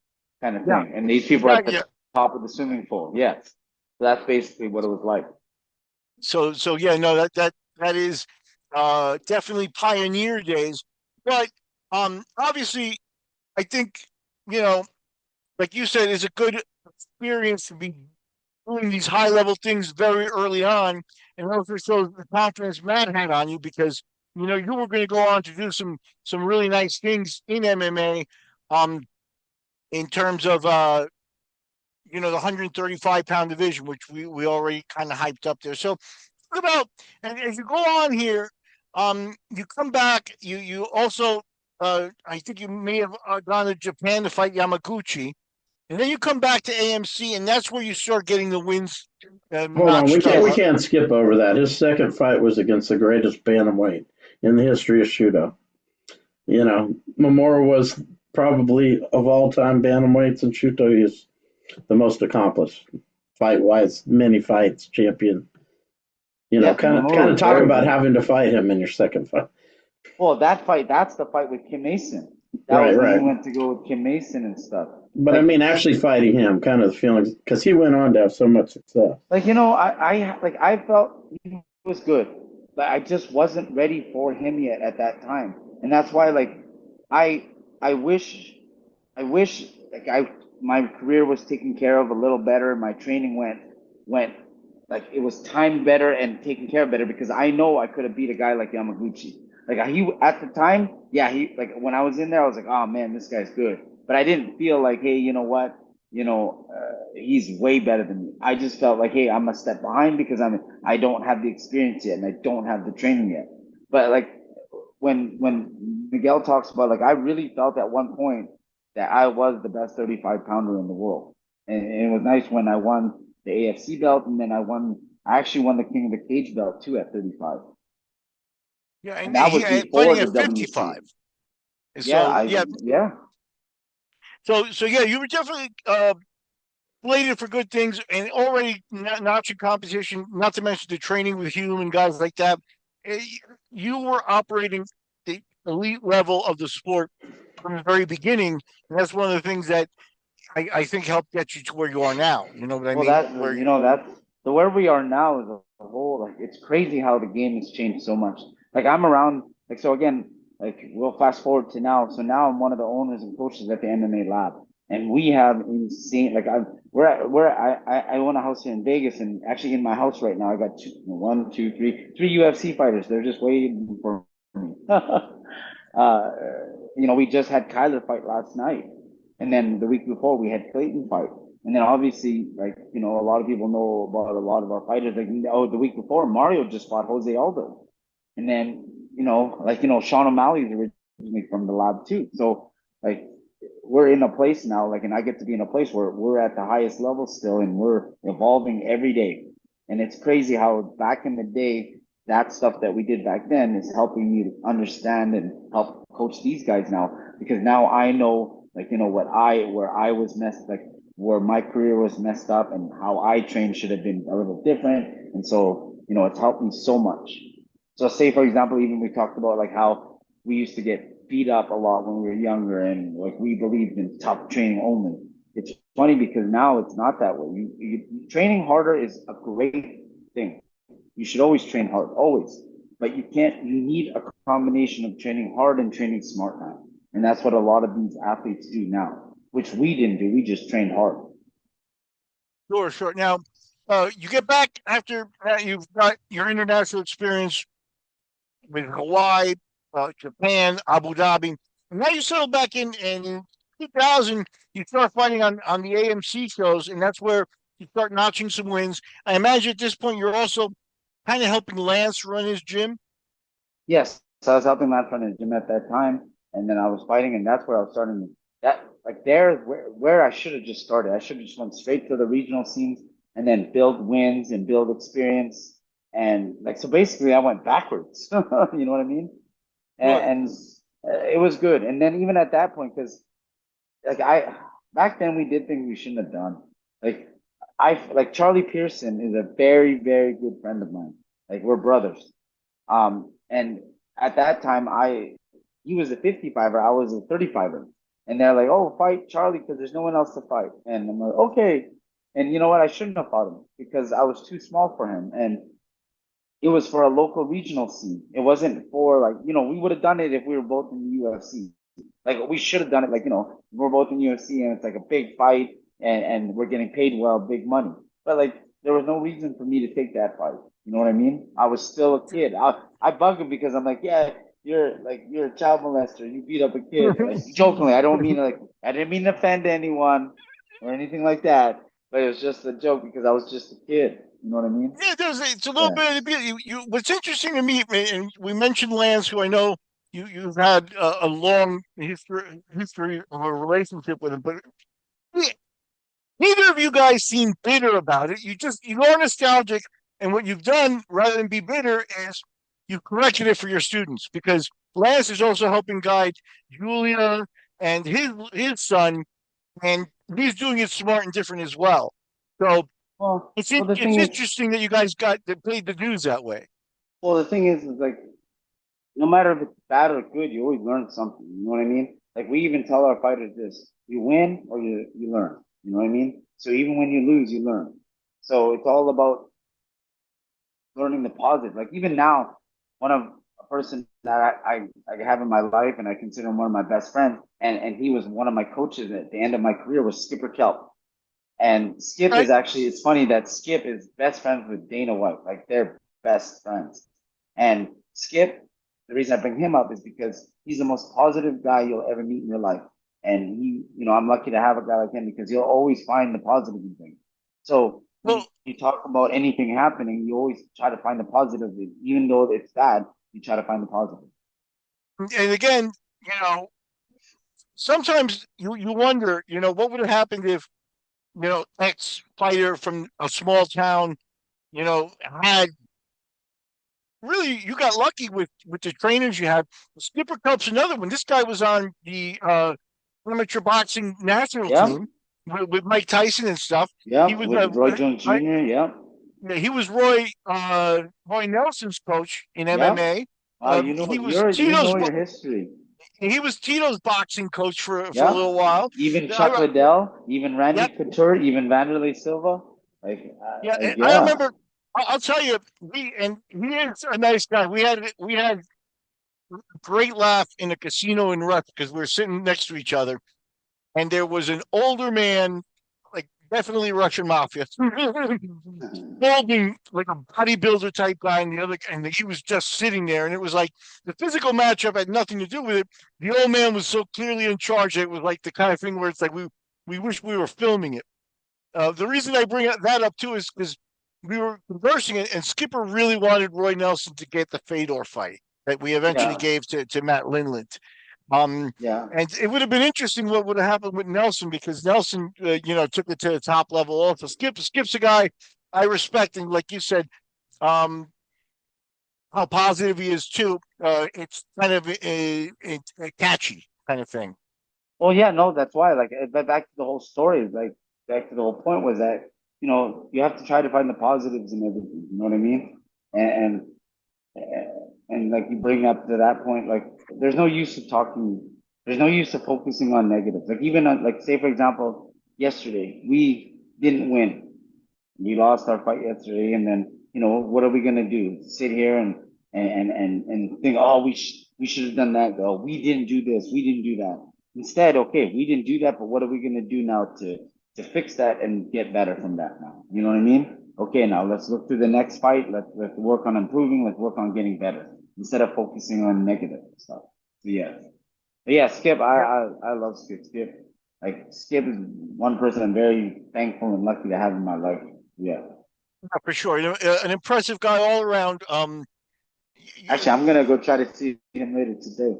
kind of yeah, thing, and these people are yeah, at the yeah. top of the swimming pool. Yes. So that's basically what it was like. So yeah, no, that is definitely pioneer days. But obviously, I think you know, like you said, it's a good experience to be doing these high level things very early on, and also shows the confidence Matt had on you because you were going to go on to do some really nice things in MMA, um, in terms of the 135-pound division, which we already kind of hyped up there. So talk about, and as you go on here, you come back, you also I think you may have gone to Japan to fight Yamaguchi. And then you come back to AMC, and that's where you start getting the wins Hold on, notched up. we can't skip over that. His second fight was against the greatest bantamweight in the history of Shudo. Mamora was probably of all time bantamweights, and Shuto is the most accomplished fight wise, many fights champion. Yeah, Kind Mamoru of was talk very about good. having to fight him in your second fight. Well, that fight, that's the fight with Kim Mason. That Right, was when he right. went to go with Kim Mason and stuff. But I Like, mean, actually fighting him, kind of the feelings, because he went on to have so much success. I felt he was good, but I just wasn't ready for him yet at that time, and that's why I I wish I wish like I my career was taken care of a little better. My training went like it was timed better and taken care of better because I know I could have beat a guy like Yamaguchi. Like he at the time, yeah, he like when I was in there, I was like, oh man, this guy's good. But I didn't feel like, hey, you know what? He's way better than me. I just felt like, hey, I'm a step behind because I don't have the experience yet and I don't have the training yet. But like when Miguel talks about like I really felt at one point that I was the best 35 pounder in the world. And it was nice when I won the AFC belt and then I actually won the King of the Cage belt too at 35. Yeah, And and that he was had before fighting the at 55. WC. Yeah, So yeah, yeah. so yeah, you were definitely slated for good things and already notching competition. Not to mention the training with Hume and guys like that. Eh, You were operating the elite level of the sport from the very beginning, and that's one of the things that I think helped get you to where you are now. You know what I Well, mean? Where that's the where we are now is a whole, like, it's crazy how the game has changed so much. Like, I'm around, like, so again, like, we'll fast forward to now. So now I'm one of the owners and coaches at the MMA lab. And we have insane, like, I own a house here in Vegas, and actually in my house right now, I got three UFC fighters. They're just waiting for me. We just had Kyler fight last night. And then the week before we had Clayton fight. And then obviously, like, a lot of people know about a lot of our fighters. Like, oh, the week before, Mario just fought Jose Aldo. And then, Sean O'Malley's originally from the lab too. So, like, we're in a place now, like, and I get to be in a place where we're at the highest level still, and we're evolving every day. And it's crazy how back in the day, that stuff that we did back then is helping me to understand and help coach these guys now, because now I know, like, where I was messed, like, where my career was messed up, and how I trained should have been a little different. And so, it's helped me so much. So say, for example, even we talked about, like, how we used to get beat up a lot when we were younger, and, like, we believed in tough training only. It's funny because now it's not that way. Training harder is a great thing. You should always train hard, always. But you need a combination of training hard and training smart now. And that's what a lot of these athletes do now, which we didn't do. We just trained hard. Sure, sure. Now, you get back after you've got your international experience with Hawaii, Japan, Abu Dhabi. And now you settle back in, and in 2000, you start fighting on the AMC shows, and that's where you start notching some wins. I imagine at this point you're also kind of helping Lance run his gym. Yes. So I was helping Matt run his gym at that time. And then I was fighting, and that's where I was starting. That, like, there, where I should have just started. I should have just went straight to the regional scenes and then build wins and build experience. And, like, so basically I went backwards. You know what I mean? Sure. And it was good. And then even at that point, because, like, back then we did things we shouldn't have done. Like, like, Charlie Pearson is a very, very good friend of mine. Like, we're brothers. And at that time, he was a 55er, I was a 35er. And they're like, oh, fight Charlie because there's no one else to fight. And I'm like, okay. And you know what? I shouldn't have fought him because I was too small for him. And it was for a local regional scene. It wasn't for, like, we would have done it if we were both in the UFC. Like, we should have done it, like, we're both in UFC and it's like a big fight, and we're getting paid well, big money. But, like, there was no reason for me to take that fight. You know what I mean? I was still a kid. I bug him because I'm like, yeah, you're a child molester. You beat up a kid. Like, jokingly. I didn't mean to offend anyone or anything like that. But it was just a joke because I was just a kid. You know what I mean? Yeah, it's a little Yeah. bit. What's interesting to me, and we mentioned Lance, who I know you've had a long history of a relationship with him, but yeah, neither of you guys seem bitter about it. You are nostalgic, and what you've done rather than be bitter is you've corrected it for your students, because Lance is also helping guide Julia and his son, and he's doing it smart and different as well. So The it's thing is, interesting that you guys paid the dues that way. the thing is like, no matter if it's bad or good, you always learn something. You know what I mean? Like, we even tell our fighters this: you win or you learn. You know what I mean? So even when you lose, you learn. So it's all about learning the positive. Like, even now, one of a person that I have in my life, and I consider him one of my best friends, and he was one of my coaches at the end of my career, was Skipper Kelp. And Skip Right? is actually, it's funny that Skip is best friends with Dana White. Like, they're best friends. And Skip, the reason I bring him up is because he's the most positive guy you'll ever meet in your life. And I'm lucky to have a guy like him because he'll always find the positive in things. So when Well, you talk about anything happening, you always try to find the positive. Even though it's bad, you try to find the positive. and again, you know, sometimes you wonder, what would have happened if, X fighter from a small town, had really, you got lucky with the trainers you had. Skipper Cup's another one. This guy was on the amateur boxing national Yeah. team with Mike Tyson and stuff. He Yeah. was With Roy Jones Jr. Yeah. yeah, he was Roy Nelson's coach in Yeah. MMA. He was You know your history. Tito's boxing coach for a Yeah. little while. Even Chuck I, Liddell, even Randy yeah, Couture, even Vanderlei Silva. yeah. I Yeah. remember. I'll tell you, he is a nice guy. We had a great laugh in a casino in Rep because we were sitting next to each other, and there was an older man, like definitely Russian mafia, holding like a bodybuilder type guy, and the other, and he was just sitting there, and it was like the physical matchup had nothing to do with it. The old man was so clearly in charge. It was like the kind of thing where it's like we wish we were filming it. The reason I bring that up too is because we were conversing, and Skipper really wanted Roy Nelson to get the Fedor fight that we eventually Yeah, gave to Matt Lindland. Um, yeah. and it would have been interesting what would have happened with Nelson because Nelson, took it to the top level. Also, Skip's a guy I respect, and like you said, um, how positive he is too. It's kind of a catchy kind of thing. Well, yeah, no, that's why. Like, but back to the whole story, like back to the whole point was that you have to try to find the positives in everything. You know what I mean? And and like you bring up to that point, like there's no use of talking. There's no use of focusing on negatives. Like even on, like say for example, yesterday we didn't win. We lost our fight yesterday, and then what are we gonna do? Sit here and think, oh, we should have done that. Go, we didn't do this, we didn't do that. Instead, okay, we didn't do that, but what are we gonna do now to fix that and get better from that now? You know what I mean? Okay, now let's look to the next fight. Let's work on improving. Let's work on getting better instead of focusing on negative stuff. So yeah, but yeah, Skip, I love Skip. Like Skip is one person I'm very thankful and lucky to have in my life. Yeah. Yeah, for sure. An impressive guy all around. Actually, I'm gonna go try to see him later today.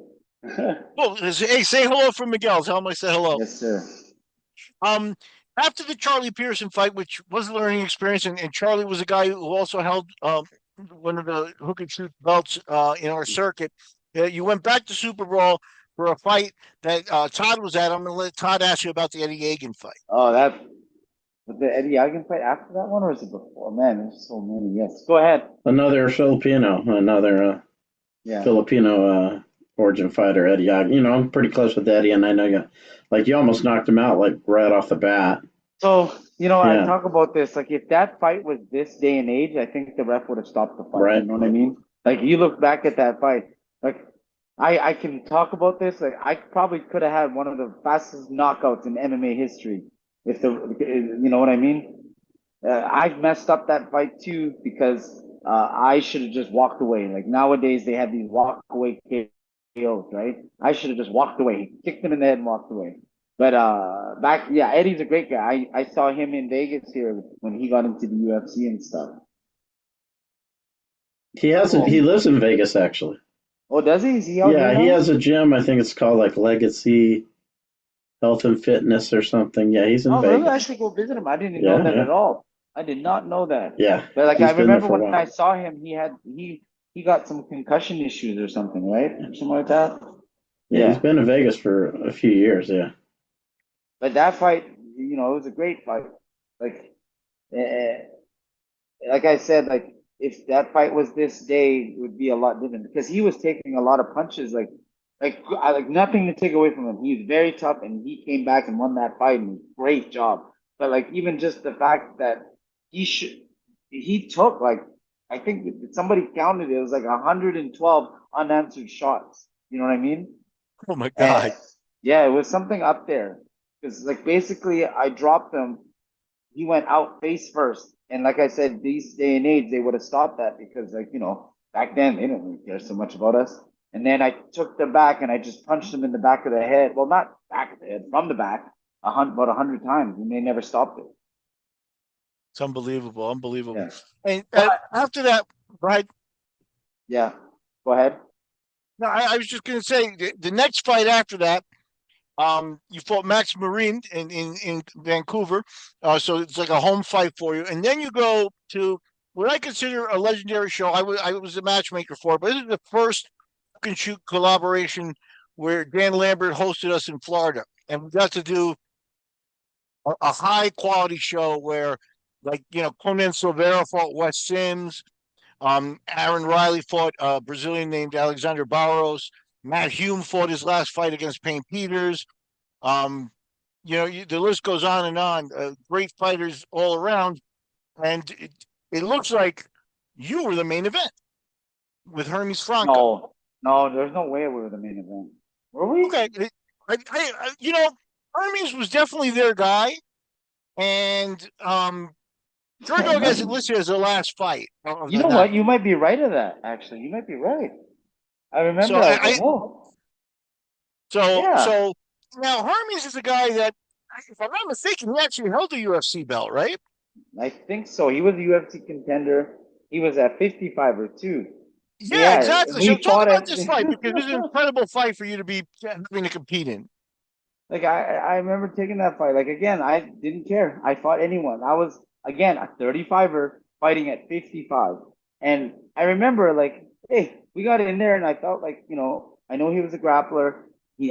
Well, hey, say hello from Miguel. Tell him I say hello. Yes, sir. Um, After the Charlie Pearson fight, which was a learning experience, and Charlie was a guy who also held one of the hook and shoot belts in our circuit. You went back to Super Bowl for a fight that Todd was at. I'm going to let Todd ask you about the Eddie Hagan fight. Oh, that was the Eddie Yagan fight after that one, or was it before? Man, there's so many. Yes, go ahead. Another Yeah. Filipino origin fighter, Eddie. I'm pretty close with Eddie, and I know you almost knocked him out like right off the bat. So, I Yeah, talk about this. Like, if that fight was this day and age, I think the ref would have stopped the fight. right. You know what I mean? Like, you look back at that fight. Like, I can talk about this. Like, I probably could have had one of the fastest knockouts in MMA history. You know what I mean? I messed up that fight too because I should have just walked away. Like nowadays, they have these walk away KOs, right? I should have just walked away, kicked him in the head, and walked away. But yeah, Eddie's a great guy. I saw him in Vegas here when he got into the UFC and stuff. He lives in Vegas actually. Oh, does he? Is he out here Yeah, he now? has a gym. I think it's called like Legacy Health and Fitness or something. Yeah, he's in Oh, maybe I Vegas. should go visit him. I didn't know Yeah, that yeah, at all. I did not know that. yeah. But like I He's been there remember for a when I while. saw him, he got some concussion issues or something, right? Or something like that. Yeah, he's Yeah. been in Vegas for a few years. Yeah. But that fight, it was a great fight. Like, eh, like I said, like if that fight was this day, it would be a lot different because he was taking a lot of punches. Like nothing to take away from him. He's very tough, and he came back and won that fight. And great job. But like even just the fact that he should, he took like I think somebody counted it was like 112 unanswered shots. You know what I mean? Oh my And God! yeah, it was something up there because like basically I dropped him. He went out face first, and like I said, these day and age they would have stopped that because like back then they didn't really care so much about us. And then I took the back and I just punched him in the back of the head. Well, not back of the head, from the back, about 100 times, and they never stopped it. It's unbelievable, unbelievable. Yeah, And but after that, right? yeah, go ahead. No, I was just going to say the next fight after that. You fought Max Marine in Vancouver, so it's like a home fight for you, and then you go to what I consider a legendary show. I was a matchmaker for it, but this is the first hook and shoot collaboration where Dan Lambert hosted us in Florida, and we got to do a high quality show where, like Conan Silveira fought Wes Sims, Aaron Riley fought a Brazilian named Alexander Barros. Matt Hume fought his last fight against Payne Peters. Um, the list goes on and on. Great fighters all around, and it looks like you were the main event with Hermes Franco. No, there's no way we were the main event. Were we? Okay, Hermes was definitely their guy, and I George can't Dog has it remember. listed as the last fight of You the know what? night. You might be right of that, actually. You might be right. I So remember I was like, I oh, yeah. so now Hermes is a guy that, if I'm not mistaken, he actually held the UFC belt, right? I think so. He was a UFC contender. He was at 55 or two. So Yeah, yeah, exactly. So we talk fought about at this fight because this is an incredible fight for you to be having to compete in. like I remember taking that fight. Like again, I didn't care. I fought anyone. I was again a 35er fighting at 55. And I remember like, hey, we got in there and I felt like, I know he was a grappler.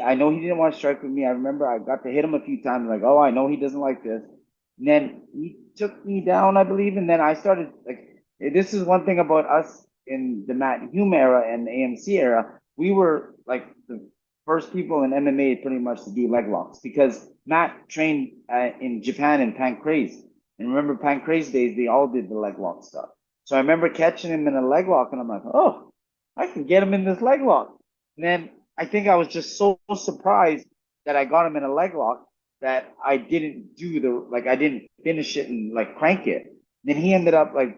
I know he didn't want to strike with me. I remember I got to hit him a few times, like, oh, I know he doesn't like this. And then he took me down, I believe, and then I started like this is one thing about us in the Matt Hume era and the AMC era. We were like the first people in MMA pretty much to do leg locks because Matt trained in Japan in Pancrase. And remember Pancrase days, they all did the leg lock stuff. So I remember catching him in a leg lock and I'm like, oh, I can get him in this leg lock. And then I think I was just so surprised that I got him in a leg lock that I didn't I didn't finish it and like crank it. Then he ended up like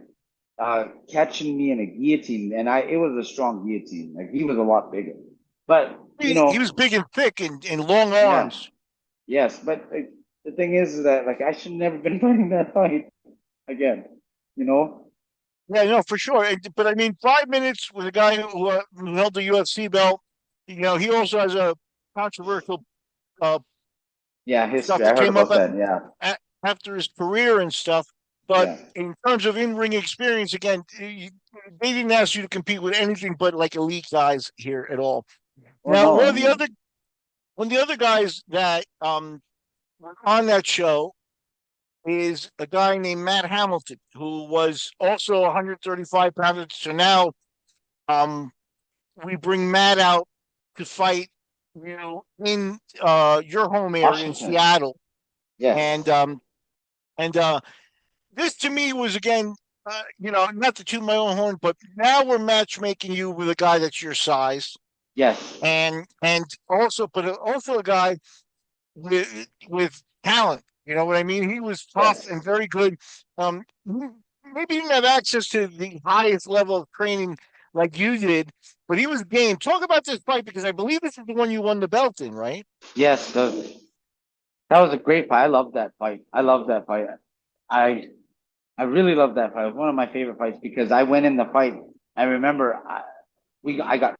catching me in a guillotine, and it was a strong guillotine. Like he was a lot bigger, but He was big and thick and long yeah, arms. yes. But the thing is that like I should never been fighting that fight again. You know? Yeah, no, for sure. But I mean, 5 minutes with a guy who held the UFC belt. He also has a controversial uh, Yeah, stuff history. I that heard came up about that. Yeah, after his career and stuff. But yeah. in terms of in-ring experience, again, they didn't ask you to compete with anything but like elite guys here at all. Well, Now, no, I mean, one of the other guys that were on that show is a guy named Matt Hamilton, who was also 135 pounds. So now um, we bring Matt out to fight, in your home area in Washington. Seattle, Yes, and this to me was again, not to toot my own horn, but now we're matchmaking you with a guy that's your size, yes, and also a guy with talent. You know what I mean? He was tough and yes. very good. Maybe he didn't have access to the highest level of training like you did, but he was game. Talk about this fight because I believe this is the one you won the belt in, right? Yes, that was a great fight. I love that fight. I love that fight. I I really love that fight. It was one of my favorite fights because I went in the fight. I remember I got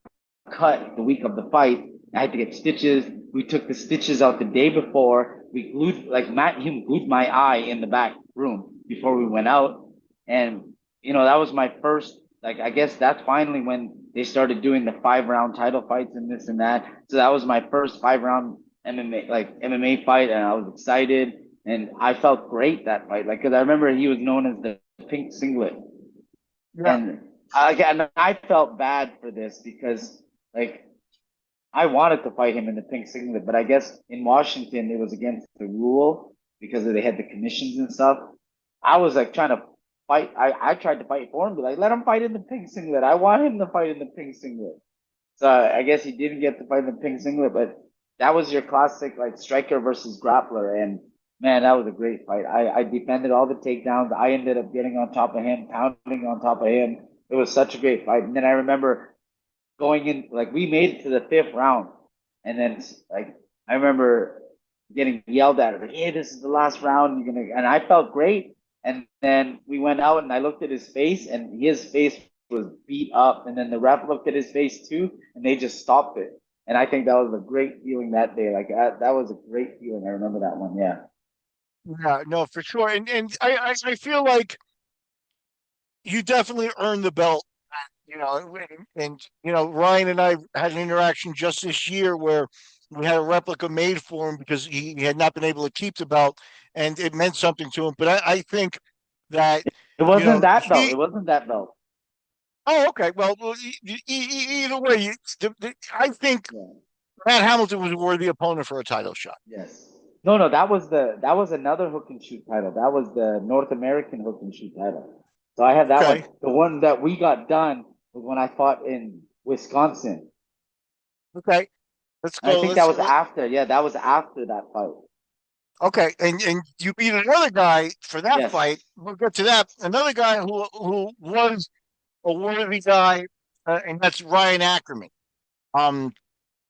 cut the week of the fight. I had to get stitches. We took the stitches out the day before. We glued like Matt Hume glued my eye in the back room before we went out. And that was my first like I guess that's finally when they started doing the 5 round title fights and this and that. So that was my first 5 round MMA fight and I was excited and I felt great that fight. Like, cause I remember he was known as the pink singlet. Yeah. And I felt bad for this because like I wanted to fight him in the pink singlet, but I guess in Washington it was against the rule because they had the commissions and stuff. I was like trying to fight. I tried to fight for him, but like let him fight in the pink singlet. I want him to fight in the pink singlet. So I guess he didn't get to fight in the pink singlet, but that was your classic like striker versus grappler, and man, that was a great fight. I defended all the takedowns. I ended up getting on top of him, pounding on top of him. It was such a great fight. And then I remember going in like we made it to the 5th round, and then like I remember getting yelled at like, "Hey, this is the last round. You're gonna," and I felt great. And then we went out, and I looked at his face, and his face was beat up. And then the ref looked at his face too, and they just stopped it. And I think that was a great feeling that day. Like that was a great feeling. I remember that one. Yeah. Yeah, no, for sure. And I feel like you definitely earned the belt. Ryan and I had an interaction just this year where we had a replica made for him because he had not been able to keep the belt, and it meant something to him. But I think that It you wasn't know that belt. It he. wasn't that belt. Oh, okay. Well, either way, I think Yeah. Matt Hamilton was a worthy opponent for a title shot. Yes. No, that was another hook and shoot title. That was the North American hook and shoot title. So I had that one. Okay. The one that we got done was when I fought in Wisconsin. Okay. Let's And I go. think that was after. Yeah, that was after that fight. Okay, and you beat another guy for that Yes. fight. We'll get to that. Another guy who was a worthy guy, and that's Ryan Ackerman. Um,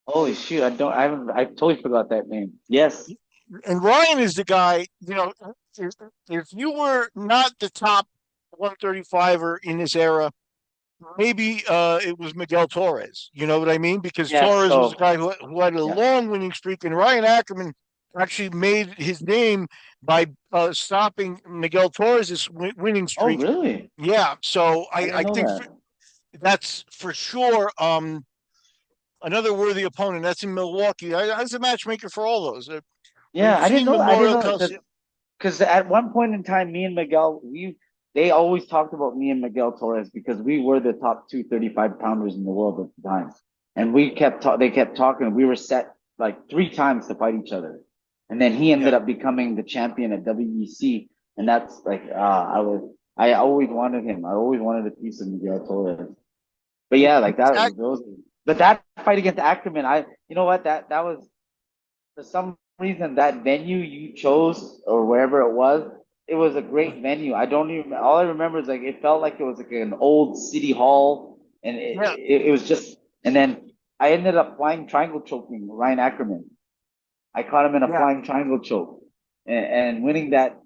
Holy shoot! I totally forgot that name. Yes. and Ryan is the guy. If, if you were not the top 135er in this era, maybe it was Miguel Torres. You know what I mean? Because Yes. Torres was a So guy who had a yeah. long winning streak, and Ryan Ackerman actually made his name by stopping Miguel Torres' winning Oh, streak. really? Yeah, so I didn't I know think that. that's for sure another worthy opponent. That's in Milwaukee. I was a matchmaker for all those. Yeah, You've I didn't seen know. I didn't Memorial know because Coliseum. at one point in time, me and Miguel, they always talked about me and Miguel Torres because we were the top two 35 pounders in the world at the time, and they kept talking. We were set like three times to fight each other, and then he ended Yeah, up becoming the champion at WEC, and that's like I always wanted him. I always wanted a piece of Miguel Torres. But yeah, like that Ac- those. But that fight against Ackerman, you know what that was for some reason that venue you chose or wherever it was a great venue. I don't even all I remember is like it felt like it was like an old city hall, and yeah, it was just. And then I ended up flying triangle choking Ryan Ackerman. I caught him in a yeah. flying triangle choke, and winning that.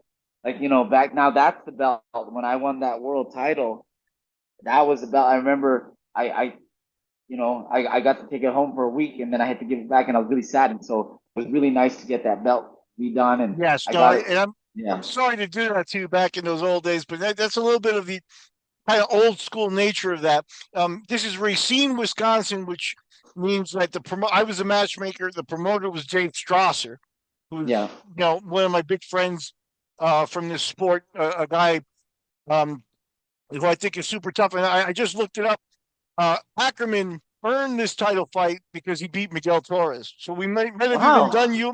Like back now, that's the belt. When I won that world title, that was the belt. I remember I got to take it home for a week and then I had to give it back and I was really sad. And so it was really nice to get that belt redone and Yes, I no, got it. and I'm Yeah. sorry to do that to you back in those old days, but that's a little bit of the kind of old school nature of that. This is Racine, Wisconsin, which means that I was a matchmaker. The promoter was Dave Strasser, who's Yeah. one of my big friends from this sport, a guy um, who I think is super tough. And I just looked it up. Ackerman earned this title fight because he beat Miguel Torres. So we might have even done Wow. you.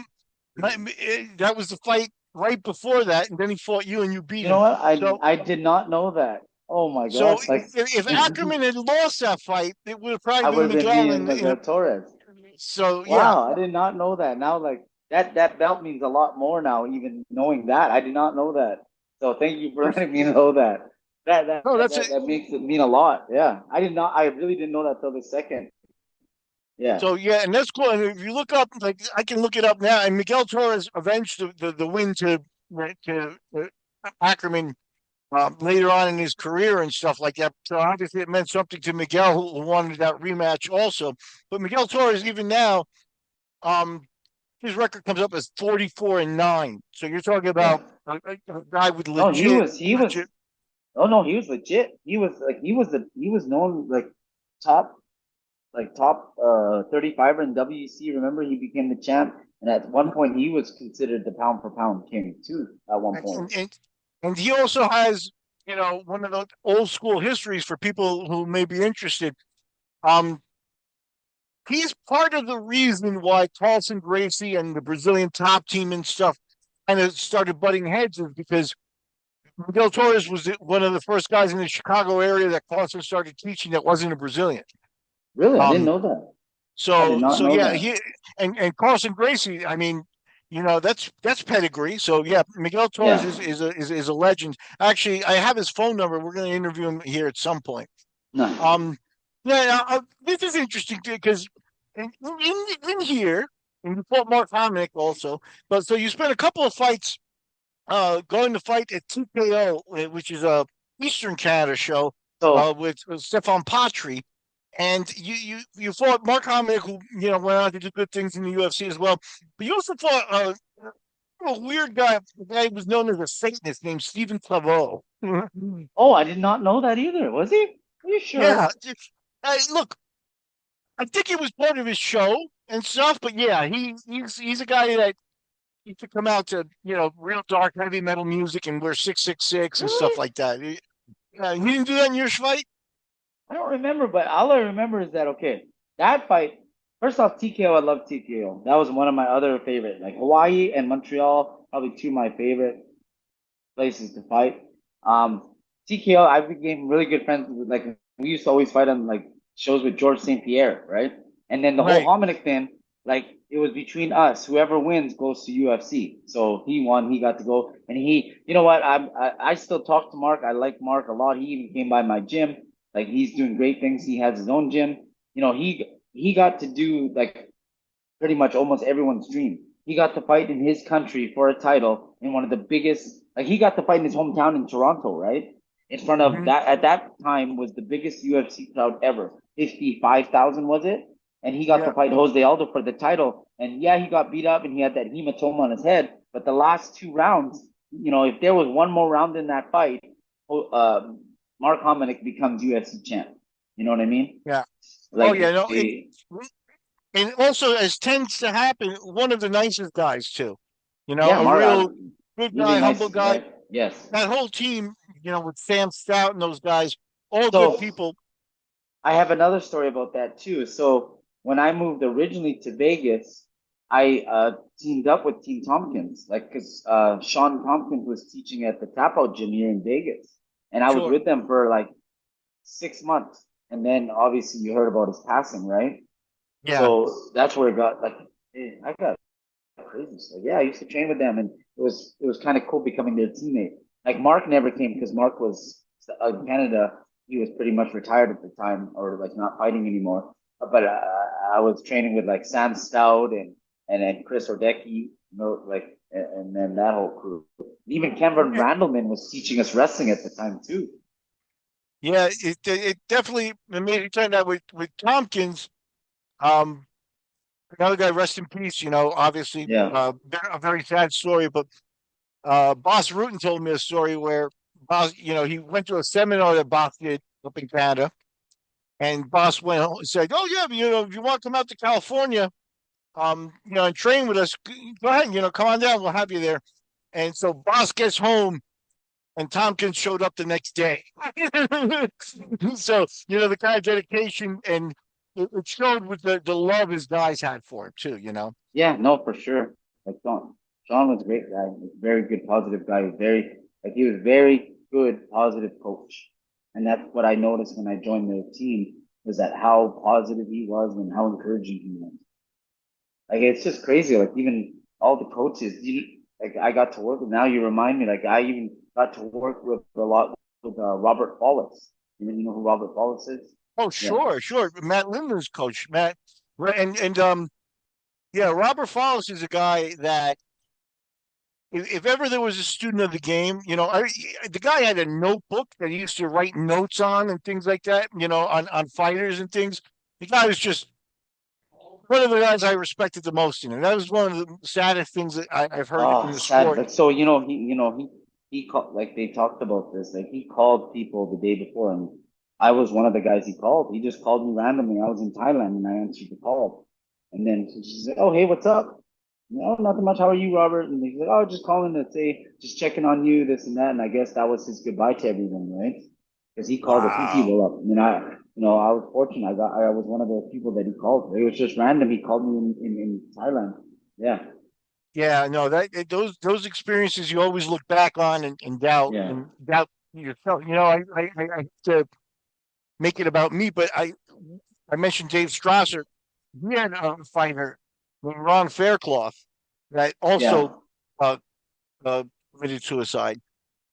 That was the fight right before that, and then he fought you and you beat You know him. what? So I did not know that. Oh my so gosh. Like if Ackerman had lost that fight, it would have probably I been would have been Miguel. beating Miguel Torres. So yeah, Wow, I did not know that. Now like that belt means a lot more now, even knowing that. I did not know that. So thank you for letting me know that. no, that's it. That makes it mean a lot. Yeah. I really didn't know that till the second. Yeah. So yeah, and that's cool. And if you look up, like I can look it up now, and Miguel Torres avenged the win to Ackerman later on in his career and stuff like that. So obviously it meant something to Miguel, who wanted that rematch also. But Miguel Torres, even now, um, his record comes up as 44-9. So you're talking Yeah. about a guy with No, he was legit. oh no, he was legit. He was known like top top 35er in WEC. Remember he became the champ and at one point he was considered the pound for pound king too at one point. And he also has, one of the old school histories for people who may be interested. Um, he's part of the reason why Carlson Gracie and the Brazilian top team and stuff kind of started butting heads is because Miguel Torres was one of the first guys in the Chicago area that Carlson started teaching that wasn't a Brazilian. Really? I didn't Um, know that. I did so not so know yeah, that. he and Carlson Gracie. I mean, that's pedigree. So yeah, Miguel Torres Yeah. is a legend. Actually, I have his phone number. We're going to interview him here at some point. Nice. Um, yeah, this is interesting because in here, and you fought Mark Hominick also, but so you spent a couple of fights going to fight at TKO, which is a Eastern Canada show So with Stefan Patry. And you fought Mark Hominick, who went on to do good things in the UFC as well. But you also fought a weird guy. The guy who was known as a Satanist named Stephen Claveau. oh, I did not know that either. Was he? Are you Yeah, sure? look, I think it was part of his show and stuff. But yeah, he's a guy that used to come out to real dark heavy metal music and wear 666 and stuff Really? like that. You didn't do that in your fight? I don't remember, but all I remember is that okay, that fight. First off, TKO, I love TKO. That was one of my other favorite. Like Hawaii and Montreal, probably two of my favorite places to fight. Um, TKO, I became really good friends with, like, we used to always fight on like shows with George St. Pierre, right? And then the whole Right. Hominick thing, like it was between us. Whoever wins goes to UFC. So he won, he got to go, and you know what? I still talk to Mark. I like Mark a lot. He even came by my gym. Like he's doing great things. He has his own gym. You know, he got to do like pretty much almost everyone's dream. He got to fight in his country for a title in one of the biggest, like he got to fight in his hometown in Toronto, right? In front of Hmm. that, at that time was the biggest UFC crowd ever. 55,000 was it? And he got to Yeah. fight Jose Aldo for the title. And yeah, he got beat up and he had that hematoma on his head. But the last two rounds, you know, if there was one more round in that fight, Mark Hominick becomes UFC champ. You know what I mean? Yeah. Oh Like yeah. No. they, And also, as tends to happen, one of the nicest guys too. yeah, A Mark, real good really guy, nice humble guy. guy. Yes. That whole team, with Sam Stout and those guys, all good So people. I have another story about that too. So when I moved originally to Vegas, I teamed up with Team Tompkins, like because Sean Tompkins was teaching at the Tap Out Gym here in Vegas, and I was Sure. with them for like 6 months, and then obviously you heard about his passing, right? Yeah. So that's where it got like I got crazy stuff. Yeah, I used to train with them, and it was kind of cool becoming their teammate. Like Mark never came because Mark was in Canada. He was pretty much retired at the time, or like not fighting anymore. But I was training with like Sam Stout and then Chris Ordecki, like and then that whole crew. Even Cameron Yeah. Randleman was teaching us wrestling at the time too. Yeah. It definitely made it turn out with Tompkins. Um, Another guy, rest in peace. Obviously, Yeah, a very sad story. But Boss Rutan told me a story where Boss, he went to a seminar that Boss did up in Canada, and Boss went home and said, "Oh yeah, if you want to come out to California, and train with us, go ahead, come on down, we'll have you there." And so Boss gets home, and Tompkins showed up the next day. So the kind of dedication, and it showed with the love his guys had for him too. yeah, no, for sure. Like Sean was a great guy. He was a very good, positive guy. He was very good, positive coach. And that's what I noticed when I joined the team was that how positive he was and how encouraging he was. Like it's just crazy. Like even all the coaches, like I got to work with. Now you remind me. Like I even got to work with a lot with Robert Wallace. You know who Robert Wallace is? Oh, Yeah. sure, sure. Matt Linden's coach, Matt, right? And yeah, Robert Follis is a guy that if ever there was a student of the game, the guy had a notebook that he used to write notes on and things like that, on fighters and things. The guy was just one of the guys I respected the most. That was one of the saddest things that I've heard Oh, in the sad. sport. Like so, he called like they talked about this. Like he called people the day before, and I was one of the guys he called. He just called me randomly. I was in Thailand and I answered the call, and then she said, "Oh, hey, what's up?" No, nothing much. How are you, Robert? And he's like, "Oh, just calling to say, just checking on you, this and that." And I guess that was his goodbye to everyone, right? Because he called a few Wow. people up. And I was fortunate. I was one of the people that he called. It was just random. He called me in Thailand. Yeah, Yeah, no, those experiences you always look back on and doubt yeah. and doubt yourself. I have to make it about me, but I mentioned Dave Strasser. He had a fighter named Ron Faircloth that Yeah. also uh, committed suicide,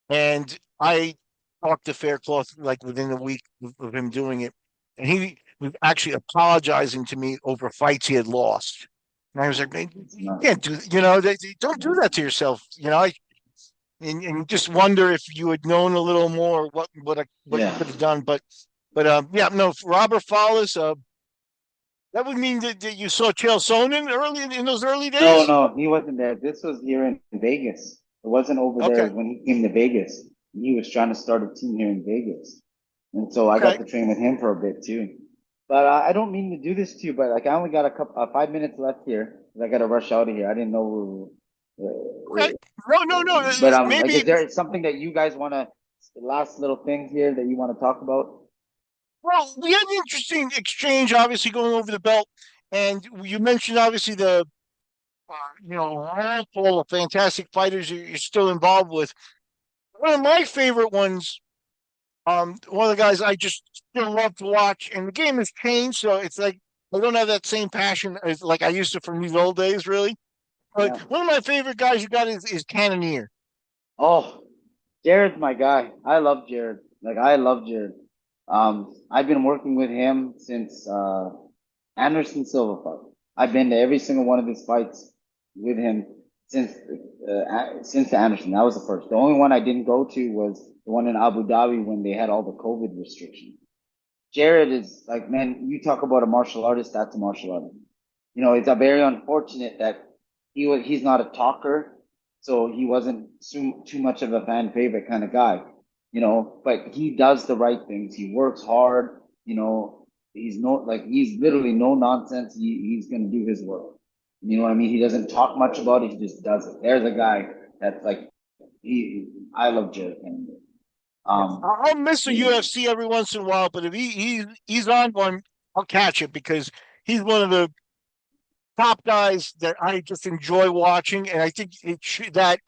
and I talked to Faircloth like within a week of him doing it, and he was actually apologizing to me over fights he had lost. And I was like, "Man, It's you not. can't do, don't do that to yourself." And you just wonder if you had known a little more what you Yeah. could have done. But yeah, no, Robert Follis, that would mean that you saw Chael Sonnen early in those early No, days. no, he wasn't there. This was here in Vegas. It wasn't over there Okay, when he came to Vegas. He was trying to start a team here in Vegas. And so I got okay, to train with him for a bit too. But I don't mean to do this to you, but like I only got a couple 5 minutes left here 'cause I got to rush out of here. I didn't know. okay. No, no, no. But like, Maybe. is there something that you guys want to, last little things here that you want to talk about? Well, we had an interesting exchange, obviously going over the belt, and you mentioned obviously the all of fantastic fighters you're still involved with. One of my favorite ones. One of the guys I just still love to watch, and the game has changed, so it's like I don't have that same passion as like I used to from these old days, really. But Yeah. one of my favorite guys you got is Cannonier. Oh, Jared's my guy. I love Jared. Like I love Jared. I've been working with him since Anderson Silva fight. I've been to every single one of his fights with him since the Anderson. That was the first. The only one I didn't go to was the one in Abu Dhabi when they had all the COVID restrictions. Jared is like, man, you talk about a martial artist, that's a martial artist. You know, it's a very unfortunate that he's not a talker, so he wasn't too much of a fan favorite kind of guy, you know, but he does the right things. He works hard, you know, he's literally no nonsense. He's gonna do his work. You know what I mean? He doesn't talk much about it, he just does it. There's a guy that's like he I love Jared Kennedy. Yeah. Um I'll miss the UFC every once in a while, but if he's on one, I'll catch it because he's one of the top guys that I just enjoy watching, and I think that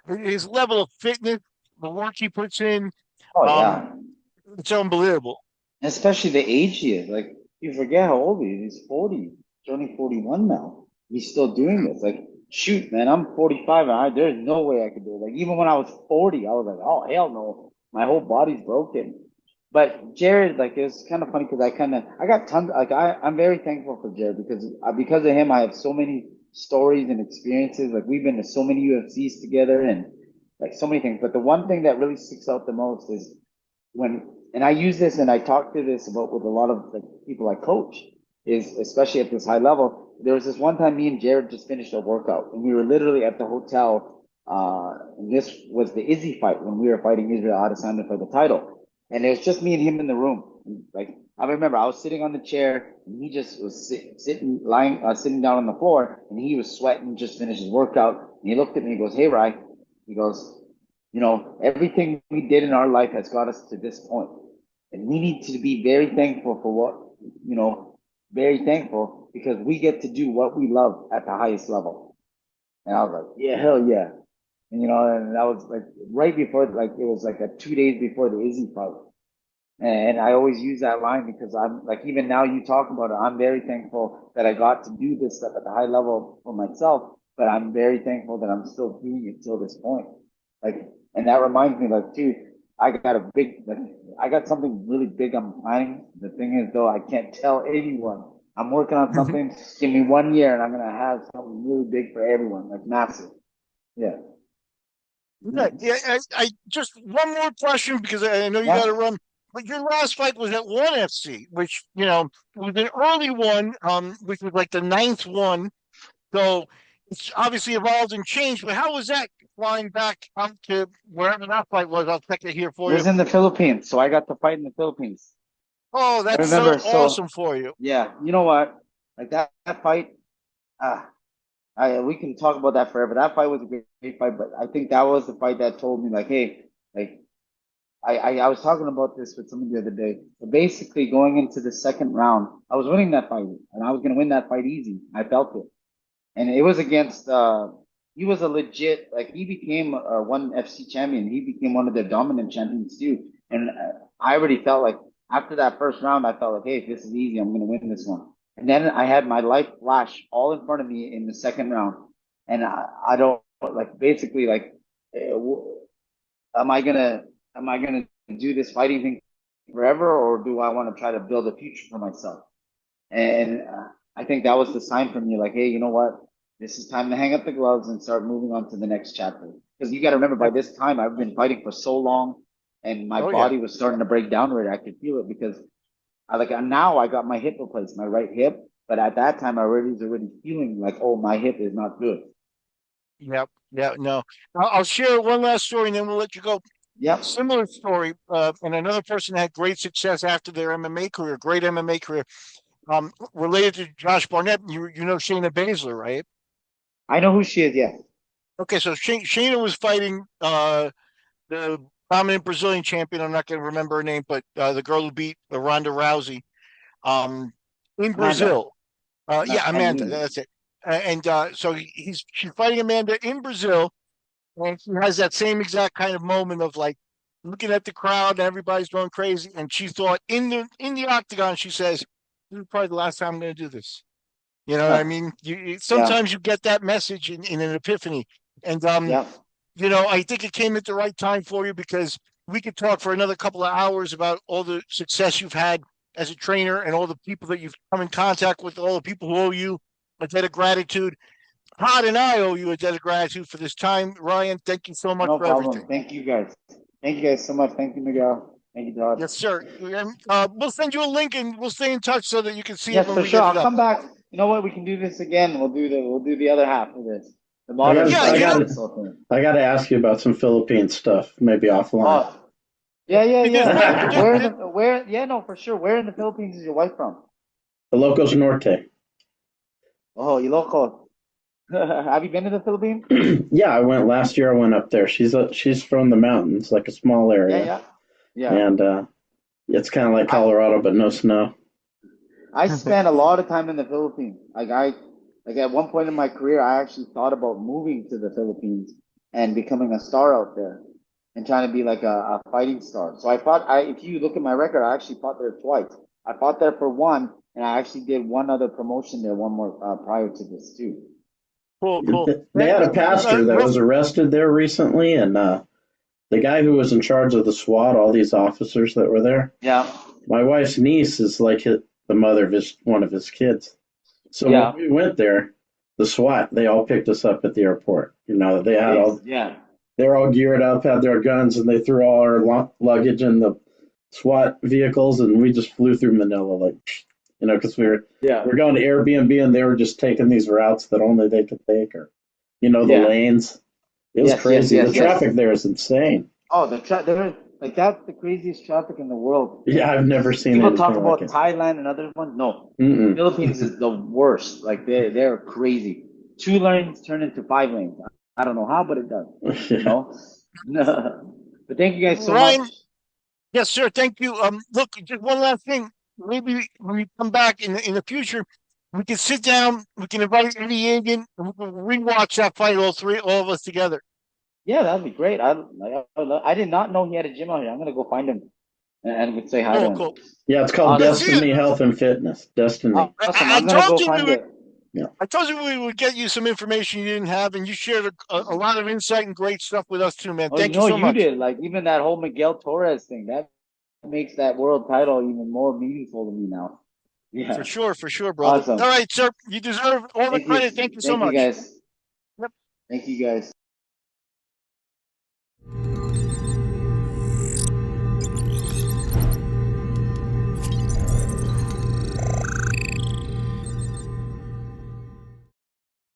his level of fitness, the work he puts in, oh um, yeah. it's unbelievable. Especially the age he is. Like, you forget how old he is. He's 40, turning 41 now. He's still doing this. Like, shoot, man, I'm 45 and there's no way I could do it. Like, even when I was 40, I was like, oh, hell no. My whole body's broken. But Jared, like, it was kind of funny because I got tons, like, I'm very thankful for Jared because of him, I have so many stories and experiences. Like, we've been to so many UFCs together and, like, so many things. But the one thing that really sticks out the most is when and I use this and I talk to this about with a lot of the people I coach is especially at this high level. There was this one time me and Jared just finished a workout and we were literally at the hotel. And this was the Izzy fight when we were fighting Israel Adesanya for the title, and it was just me and him in the room. And, like I remember, I was sitting on the chair and he just was sitting down on the floor, and he was sweating, just finished his workout. And he looked at me, he goes, "Hey, Ryan," he goes, you know, everything we did in our life has got us to this point. And we need to be very thankful for what, you know, very thankful because we get to do what we love at the highest level. And I was like, yeah, hell yeah. And, you know, and that was like right before, like, it was like 2 days before the Izzy fight. And I always use that line because I'm like, even now you talk about it, I'm very thankful that I got to do this stuff at the high level for myself, but I'm very thankful that I'm still doing it till this point. Like, and that reminds me, like, too, I got something really big I'm planning. The thing is, though, I can't tell anyone. I'm working on something. Give me 1 year and I'm going to have something really big for everyone, like massive. Yeah. Okay, yeah, I just one more question because I know you got to Yeah. run. But your last fight was at ONE FC, which was an early one, which was like the ninth one. So it's obviously evolved and changed. But how was that flying back out to wherever that fight was? I'll check it here It for you. was in the Philippines. So I got to fight in the Philippines. Oh, I that's so remember, awesome so for you. yeah, you know what? Like that fight, uh, we can talk about that forever. That fight was a great fight, but I think that was the fight that told me like, hey, like I was talking about this with someone the other day. But basically, going into the second round, I was winning that fight, and I was gonna win that fight easy. I felt it, and it was against. He was a legit like he became a ONE FC champion. He became one of the dominant champions too, and I already felt like after that first round, I felt like, hey, if this is easy, I'm gonna win this one. And then I had my life flash all in front of me in the second round, and I don't like basically like. Am I gonna am I gonna do this fighting thing forever, or do I want to try to build a future for myself? And I think that was the sign for me, like, hey, you know what? This is time to hang up the gloves and start moving on to the next chapter. Because you got to remember, by this time, I've been fighting for so long, and my Oh yeah. body was starting to break down already. I could feel it because now I got my hip replaced, my right hip. But at that time, I already was already feeling like, oh, my hip is not good. Yep. Yeah. No. I'll share one last story and then we'll let you go. Yep. Similar story, and another person had great success after their MMA career, great MMA career. Related to Josh Barnett, you know Shayna Baszler, right? I know who she is. Yes. Okay, so Shayna was fighting the prominent Brazilian champion. I'm not going to remember her name, but the girl who beat Ronda Rousey um, in Amanda. Brazil. Yeah, Amanda Amanda, Nunes. that's it. And so she's fighting Amanda in Brazil, and she has that same exact kind of moment of like looking at the crowd, and everybody's going crazy. And she thought in the octagon, she says, "This is probably the last time I'm going to do this." You know what I mean? Yeah, Sometimes you get that message in an epiphany, and yeah. I think it came at the right time for you because we could talk for another couple of hours about all the success you've had as a trainer and all the people that you've come in contact with, all the people who owe you a debt of gratitude. Todd and I owe you a debt of gratitude for this time. Ryan, thank you so much No for problem. everything. Thank you guys. Thank you guys so much. Thank you, Miguel. Thank you, Todd. Yes, sir. We'll send you a link and we'll stay in touch so that you can see it Yes, when for we sure. get it I'll up. come back. You know what? We can do this again. We'll do the other half of this. The I modern got Yeah, I side you of know, got this whole thing. I got to ask you about some Philippine stuff, maybe offline. Oh, yeah, yeah, because yeah. Where? Yeah, no, for sure. Where in the Philippines is your wife from? The Locos Norte. Oh, Ilocos. Have you been to the Philippines? Yeah, I went last year. I went up there. She's from the mountains, like a small Yeah, area, yeah, yeah. and it's kind of like I Colorado, but no snow. I spent a lot of time in the Philippines. Like at one point in my career, I actually thought about moving to the Philippines and becoming a star out there and trying to be like a fighting star. So if you look at my record, I actually fought there twice. I fought there for one, and I actually did one other promotion there, one more prior to this too. cool, cool. They had a pastor that Well, was arrested there recently, and the guy who was in charge of the SWAT, all these officers that were there. Yeah, My wife's niece is like the mother of one of his kids. So when yeah, we went there, the SWAT, they all picked us up at the airport. yeah, They're all geared up, had their guns, and they threw all our luggage in the SWAT vehicles, and we just flew through Manila, like, because yeah, we're going to Airbnb, and they were just taking these routes that only they could take, or the yeah. lanes. It was Yes, yes, crazy. The yes, yes. traffic there is insane. Oh, there, like that's the craziest traffic in the world. Yeah, I've never seen People talk anything like about it. Thailand and other ones. No, Mm-mm. Philippines is the worst. Like they're crazy. 2 lanes turn into 5 lanes. I don't know how, but it does. You Yeah. know. But thank you guys so much. Ryan, yes, sir. Thank you. Look, just one last thing. Maybe when we come back in the future, we can sit down. We can invite Eddie Yagan, and we can rewatch that fight, all of us together. Yeah, that'd be great. I did not know he had a gym out here. I'm gonna go find him and say hi to Cool, him. cool. Yeah, it's called Awesome. See you. Destiny Health and Fitness. Destiny. Awesome. I I'm gonna told go you find it. Yeah. I told you we would get you some information you didn't have, and you shared a lot of insight and great stuff with us too, man. Oh, Thank you so you much. did. Like even that whole Miguel Torres thing, that makes that world title even more meaningful to me now. Yeah. For sure, brother. Awesome. All right, sir. You deserve all the Thank you. credit. Thank you so Thank you much. guys. Yep. Thank you guys.